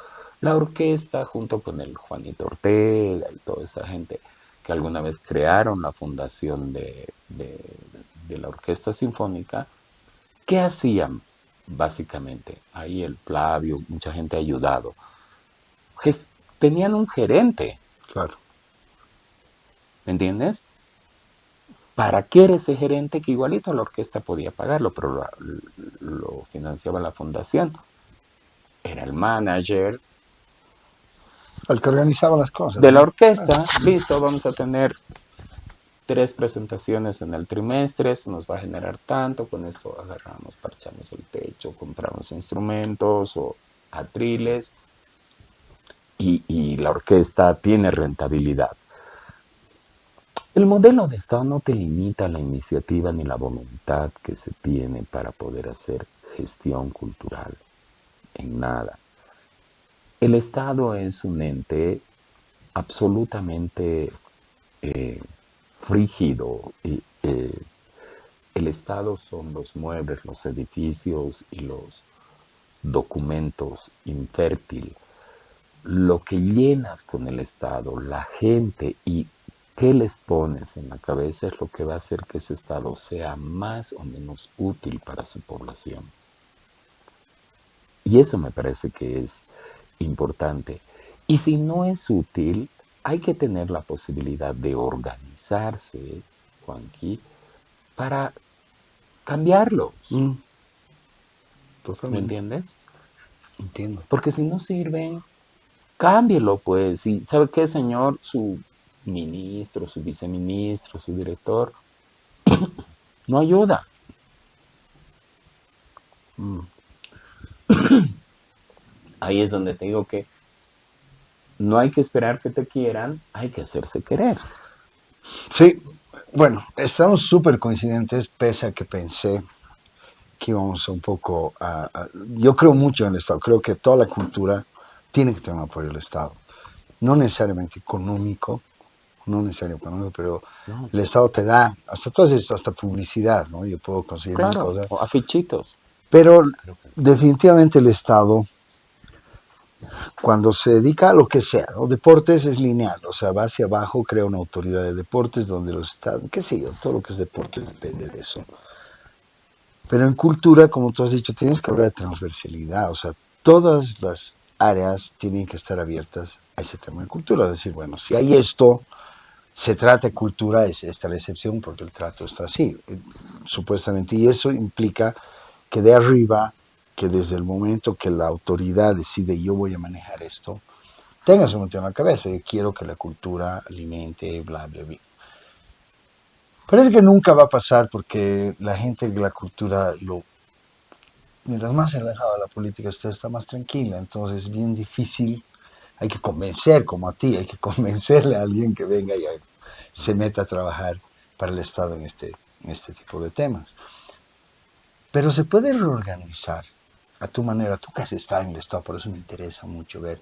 La orquesta, junto con el Juanito Ortega y toda esa gente que alguna vez crearon la fundación de la Orquesta Sinfónica, ¿qué hacían básicamente? Ahí el Flavio, mucha gente ha ayudado. Tenían un gerente, Claro. ¿me entiendes? ¿Para qué era ese gerente que igualito la orquesta podía pagarlo, pero lo financiaba la fundación? Era el manager Al que organizaba las cosas, de la ¿no? Claro. orquesta. Listo, vamos a tener 3 presentaciones en el trimestre, eso nos va a generar tanto, con esto agarramos, parchamos el techo, compramos instrumentos o atriles y la orquesta tiene rentabilidad. El modelo de Estado no te limita la iniciativa ni la voluntad que se tiene para poder hacer gestión cultural en nada. El Estado es un ente absolutamente eh, frígido. El Estado son los muebles, los edificios y los documentos infértil. Lo que llenas con el Estado, la gente y qué les pones en la cabeza es lo que va a hacer que ese Estado sea más o menos útil para su población. Y eso me parece que es importante. Y si no es útil, hay que tener la posibilidad de organizarse, Juanqui, para cambiarlos. Mm, ¿Me totalmente. entiendes? Entiendo. Porque si no sirven, cámbielo, pues. Y ¿sabe qué, señor? Su ministro, su viceministro, su director, no ayuda. Mm. Ahí es donde te digo que no hay que esperar que te quieran, hay que hacerse querer. Sí, bueno, estamos súper coincidentes, pese a que pensé que íbamos un poco Yo creo mucho en el Estado, creo que toda la cultura tiene que tener un apoyo del Estado. No necesariamente económico, no necesario económico, pero No, el Estado te da, hasta entonces, hasta publicidad, ¿no? Yo puedo conseguir mil claro, cosas, o afichitos. pero Creo que definitivamente el Estado, cuando se dedica a lo que sea, ¿no? Deportes es lineal, o sea, va hacia abajo, crea una autoridad de deportes donde los estados, qué sé yo, todo lo que es deportes depende de eso. Pero en cultura, como tú has dicho, tienes que hablar de transversalidad, o sea, todas las áreas tienen que estar abiertas a ese tema de cultura, es decir, bueno, si hay esto, se trata de cultura, es esta la excepción porque el trato está así, supuestamente, y eso implica que de arriba, que desde el momento que la autoridad decide yo voy a manejar esto, tengas un montón en la cabeza, yo quiero que la cultura alimente, bla, bla, bla. Parece que nunca va a pasar porque la gente de la cultura, mientras más alejada de la política esté, está más tranquila, entonces es bien difícil, hay que convencer, como a ti, hay que convencerle a alguien que venga y se meta a trabajar para el Estado en este tipo de temas. Pero se puede reorganizar a tu manera. Tú casi estás en el Estado, por eso me interesa mucho ver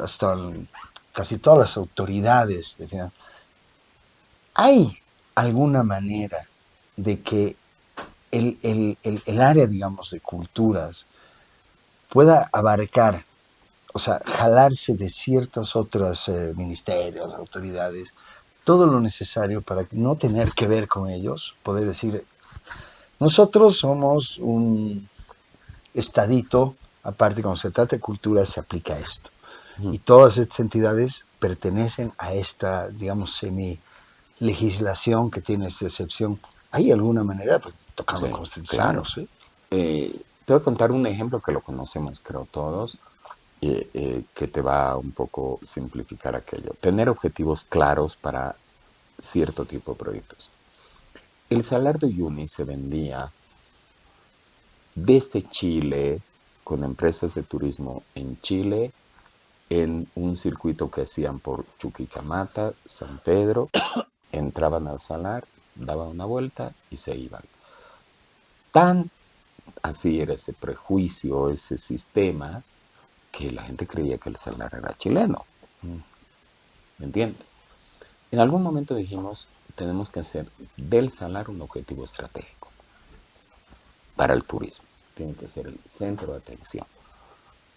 hasta casi todas las autoridades. ¿Hay alguna manera de que el área, digamos, de culturas pueda abarcar, o sea, jalarse de ciertos otros ministerios, autoridades, todo lo necesario para no tener que ver con ellos, poder decir, nosotros somos un estadito, aparte cuando se trata de cultura se aplica esto. ujú, Y todas estas entidades pertenecen a esta, digamos, semi-legislación que tiene esta excepción. ¿Hay alguna manera? Pues, tocando sí, constitución, no claro. sé. Te voy a contar un ejemplo que lo conocemos, creo todos, que te va a un poco simplificar aquello. Tener objetivos claros para cierto tipo de proyectos. El Salar de Uyuni se vendía desde Chile con empresas de turismo en Chile en un circuito que hacían por Chuquicamata, San Pedro, entraban al salar, daban una vuelta y se iban. Tan así era ese prejuicio, ese sistema, que la gente creía que el salar era chileno. ¿Me entiendes? En algún momento dijimos, tenemos que hacer del salar un objetivo estratégico para el turismo. Tiene que ser el centro de atención,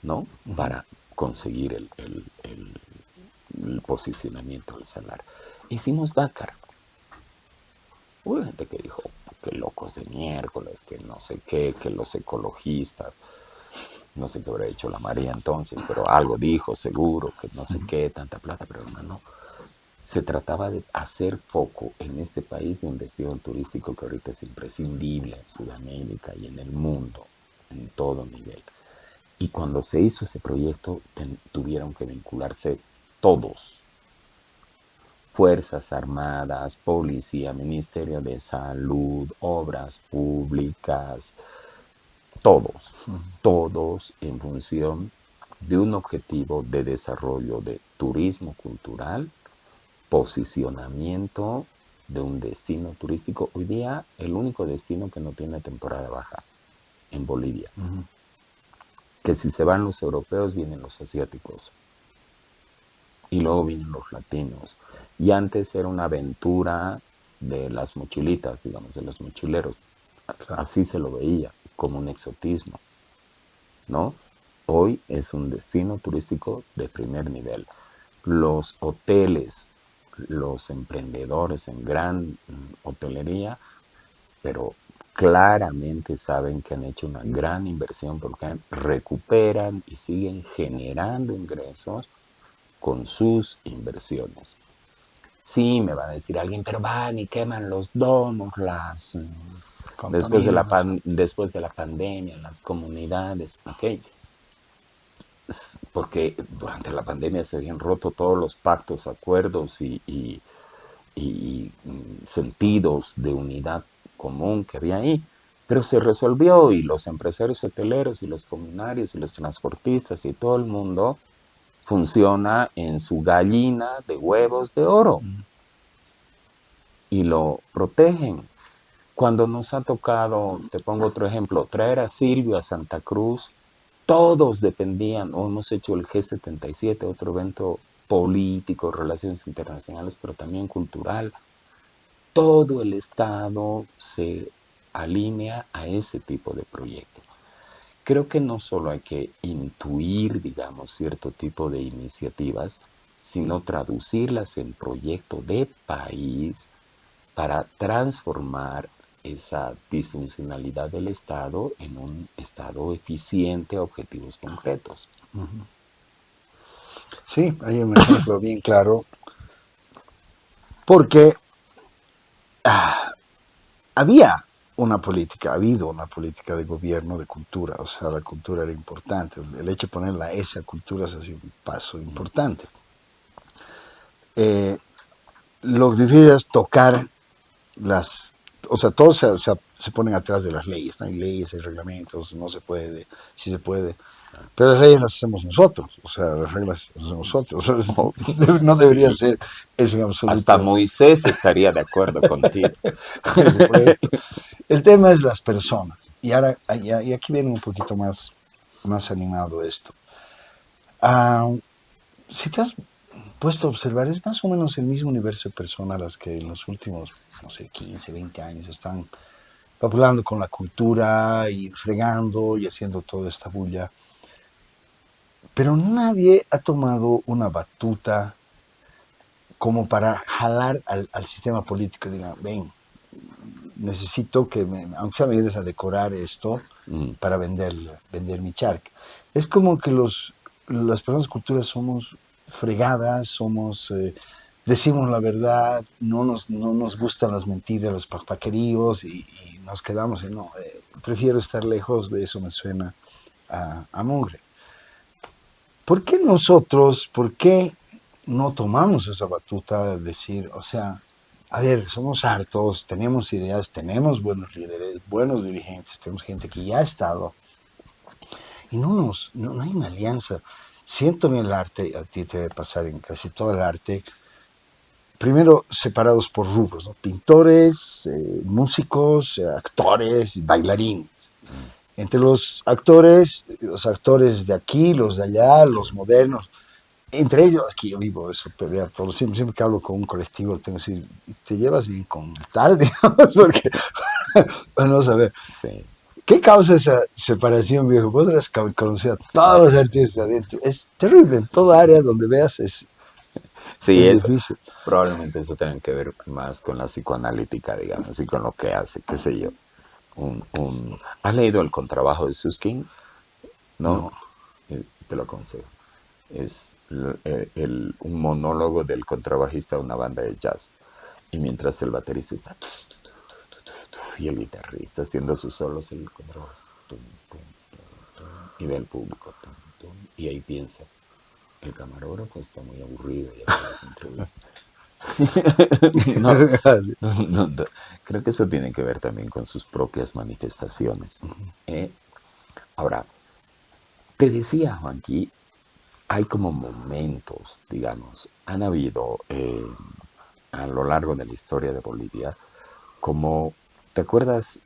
¿no? Para conseguir el posicionamiento del salar. Hicimos Dakar. Hubo gente que dijo que locos de miércoles, que no sé qué, que los ecologistas, no sé qué habrá hecho la María entonces, pero algo dijo seguro, que no sé qué, tanta plata, pero hermano, se trataba de hacer foco en este país de un destino turístico que ahorita es imprescindible en Sudamérica y en el mundo, en todo nivel. Y cuando se hizo ese proyecto, tuvieron que vincularse todos, Fuerzas Armadas, Policía, Ministerio de Salud, Obras Públicas, todos, todos en función de un objetivo de desarrollo de turismo cultural, posicionamiento de un destino turístico. Hoy día el único destino que no tiene temporada baja en Bolivia, que si se van los europeos vienen los asiáticos y luego vienen los latinos. Y antes era una aventura de las mochilitas, digamos, de los mochileros. Claro. Así se lo veía, como un exotismo, ¿no? Hoy es un destino turístico de primer nivel. Los hoteles, los emprendedores en gran hotelería, pero claramente saben que han hecho una gran inversión porque recuperan y siguen generando ingresos con sus inversiones. Sí, me va a decir alguien, pero van y queman los domos, Contaminan, sí. después de la pandemia, las comunidades, ok, porque durante la pandemia se habían roto todos los pactos, acuerdos y sentidos de unidad común que había ahí, pero se resolvió y los empresarios hoteleros y los comunarios y los transportistas y todo el mundo funciona en su gallina de huevos de oro y lo protegen. Cuando nos ha tocado, te pongo otro ejemplo, traer a Silvio a Santa Cruz, todos dependían, o hemos hecho el G77, otro evento político, relaciones internacionales, pero también cultural. Todo el Estado se alinea a ese tipo de proyecto. Creo que no solo hay que intuir, digamos, cierto tipo de iniciativas, sino traducirlas en proyecto de país para transformar esa disfuncionalidad del Estado en un Estado eficiente a objetivos concretos. Sí, hay un ejemplo bien claro, porque había ha habido una política de gobierno de cultura, o sea, la cultura era importante, el hecho de poner la S a cultura ha sido un paso importante. Eh, lo difícil es tocar las, o sea, todos se ponen atrás de las leyes, ¿no? Hay leyes, hay reglamentos, no se puede, sí se puede, pero las leyes las hacemos nosotros, o sea, las reglas las hacemos nosotros, o sea, Oh, no debería sí, ser eso en hasta absoluto. Moisés estaría de acuerdo contigo. Es correcto. El tema es las personas, y ahora, y aquí viene un poquito más animado esto. Ah, si te has puesto a observar, es más o menos el mismo universo de personas las que en los últimos, no sé, 15, 20 años están populando con la cultura y fregando y haciendo toda esta bulla. Pero nadie ha tomado una batuta como para jalar al sistema político y digan, ven, necesito que, aunque sea, me ayudes a decorar esto Mm, para vender mi charca. Es como que las personas de cultura somos fregadas, decimos la verdad, no nos gustan las mentiras, los paqueríos y nos quedamos en no, prefiero estar lejos de eso, me suena a mugre. ¿Por qué no tomamos esa batuta de decir, o sea, a ver, somos hartos, tenemos ideas, tenemos buenos líderes, buenos dirigentes, tenemos gente que ya ha estado y no hay una alianza. Siento en el arte, a ti te debe pasar en casi todo el arte, primero separados por rubros, ¿no? Pintores, músicos, actores y bailarines. mm, Entre los actores de aquí, los de allá, los modernos, entre ellos, aquí yo vivo eso, pelea todos, siempre que hablo con un colectivo, tengo que decir, te llevas bien con tal, digamos, porque, vamos a ver, sí, ¿qué causa esa separación, viejo? Vos eres conocido a todos los artistas de adentro, es terrible, en toda área donde veas sí, es eso, difícil. probablemente eso tenga que ver más con la psicoanalítica, digamos, y con lo que hace, qué sé yo. ¿Has leído El contrabajo de Susskind? ¿No? No, Te lo aconsejo. Es un monólogo del contrabajista de una banda de jazz. Y mientras el baterista está y el guitarrista haciendo sus solos, el contrabajo y ve al público y ahí piensa, el camarógrafo está muy aburrido y hace las entrevistas. No, no, creo que eso tiene que ver también con sus propias manifestaciones. ¿eh? Ahora, te decía, Juanqui, hay como momentos, digamos, han habido a lo largo de la historia de Bolivia, como, ¿te acuerdas?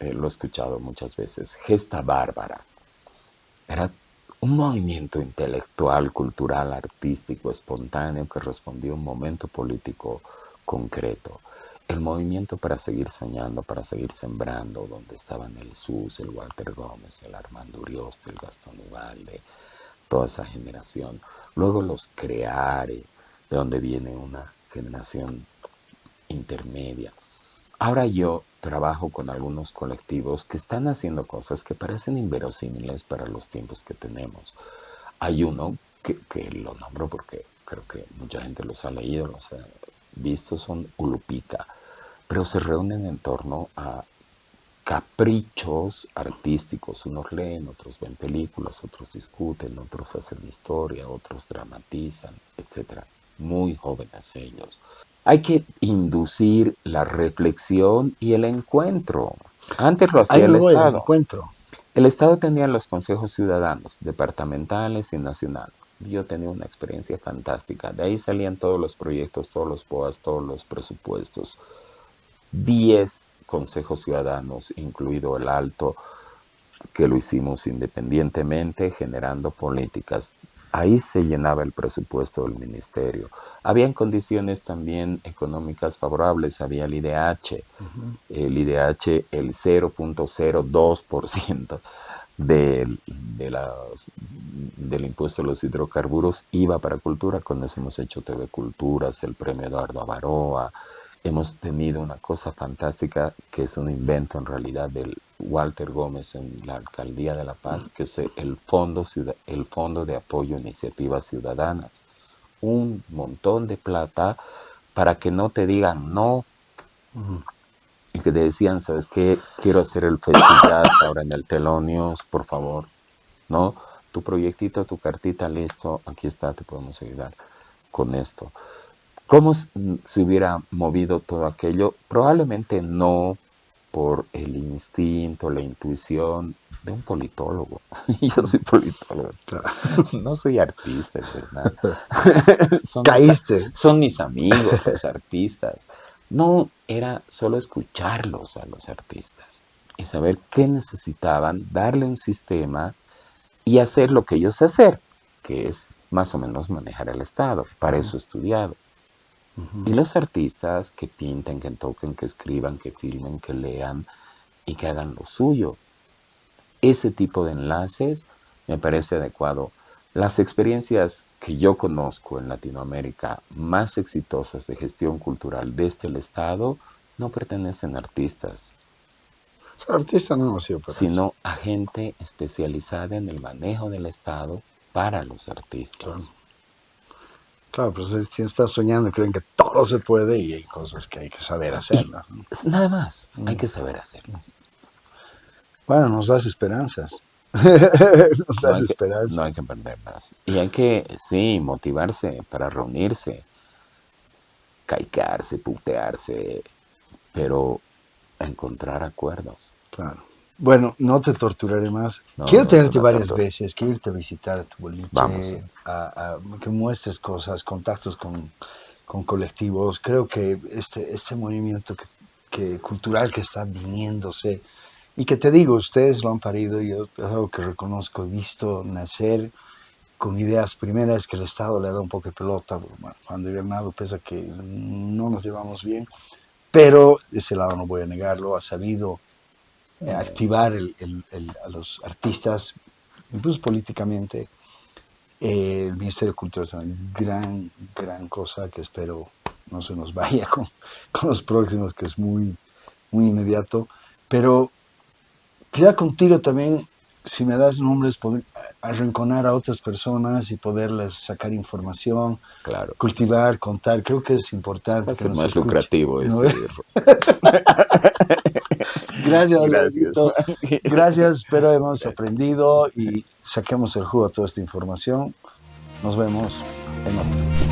Lo he escuchado muchas veces, Gesta Bárbara. Era un movimiento intelectual, cultural, artístico, espontáneo que respondía a un momento político concreto. El movimiento para seguir soñando, para seguir sembrando, donde estaban el SUS, el Walter Gómez, el Armando Urioste, el Gastón Ubalde, toda esa generación. Luego los Creare, de donde viene una generación intermedia. Ahora yo trabajo con algunos colectivos que están haciendo cosas que parecen inverosímiles para los tiempos que tenemos. Hay uno que lo nombro porque creo que mucha gente los ha leído, los ha visto, son Ulupica, pero se reúnen en torno a caprichos artísticos. Unos leen, otros ven películas, otros discuten, otros hacen historia, otros dramatizan, etcétera. Muy jóvenes ellos. Hay que inducir la reflexión y el encuentro. Antes lo ahí hacía me el voy al Estado. encuentro. El Estado tenía los consejos ciudadanos, departamentales y nacionales. Yo tenía una experiencia fantástica. De ahí salían todos los proyectos, todos los POAS, todos los presupuestos. 10 consejos ciudadanos, incluido el Alto, que lo hicimos independientemente, generando políticas ahí se llenaba el presupuesto del ministerio. Habían condiciones también económicas favorables, había el IDH el 0.02% del impuesto a los hidrocarburos iba para cultura. Con eso hemos hecho TV Culturas, el premio Eduardo Avaroa. Hemos tenido una cosa fantástica que es un invento en realidad del Walter Gómez en la Alcaldía de La Paz, que es el Fondo de Apoyo a Iniciativas Ciudadanas. Un montón de plata para que no te digan no. Y que te decían, ¿sabes qué? Quiero hacer el festival ahora en el Telonios, por favor, ¿no? Tu proyectito, tu cartita, listo, aquí está, te podemos ayudar con esto. ¿Cómo se hubiera movido todo aquello? Probablemente no por el instinto, la intuición de un politólogo. Yo soy politólogo. Claro. No soy artista, es verdad. Caíste. Son mis amigos, los artistas. No era solo escucharlos a los artistas y saber qué necesitaban, darle un sistema y hacer lo que ellos hacer, que es más o menos manejar el Estado. Para eso he estudiado. Y los artistas que pinten, que toquen, que escriban, que filmen, que lean y que hagan lo suyo. Ese tipo de enlaces me parece adecuado. Las experiencias que yo conozco en Latinoamérica más exitosas de gestión cultural desde el Estado no pertenecen a artistas, Artista no nació para sino eso. a gente especializada en el manejo del Estado para los artistas. Claro. Claro, pero si estás soñando, creen que todo se puede y hay cosas que hay que saber hacerlas, ¿no? Nada más, hay que saber hacerlas. Bueno, nos das esperanzas. Nos das esperanzas. No hay que perderlas. Y hay que, sí, motivarse para reunirse, caicarse, putearse, pero encontrar acuerdos. Claro. Bueno, no te torturaré más. No, Quiero no, tenerte no varias tortura. veces, quiero irte a visitar a tu boliche, Vamos. que muestres cosas, contactos con colectivos. Creo que este movimiento cultural que está viniéndose, y que te digo, ustedes lo han parido, yo es algo que reconozco, he visto nacer con ideas primeras que el Estado le da un poco de pelota. Bueno, Juan de Bernardo, pese a que no nos llevamos bien, pero de ese lado no voy a negarlo, ha sabido activar a los artistas, incluso políticamente. El Ministerio de Cultura es una gran cosa que espero no se nos vaya con los próximos, que es muy inmediato. Pero queda contigo también, si me das nombres, poder arrinconar a otras personas y poderles sacar información, Claro. cultivar, contar. Creo que es importante. Va a ser más lucrativo ¿no? ese. Gracias, Gracias. Gracias, espero hemos aprendido y saquemos el jugo a toda esta información. Nos vemos en otro.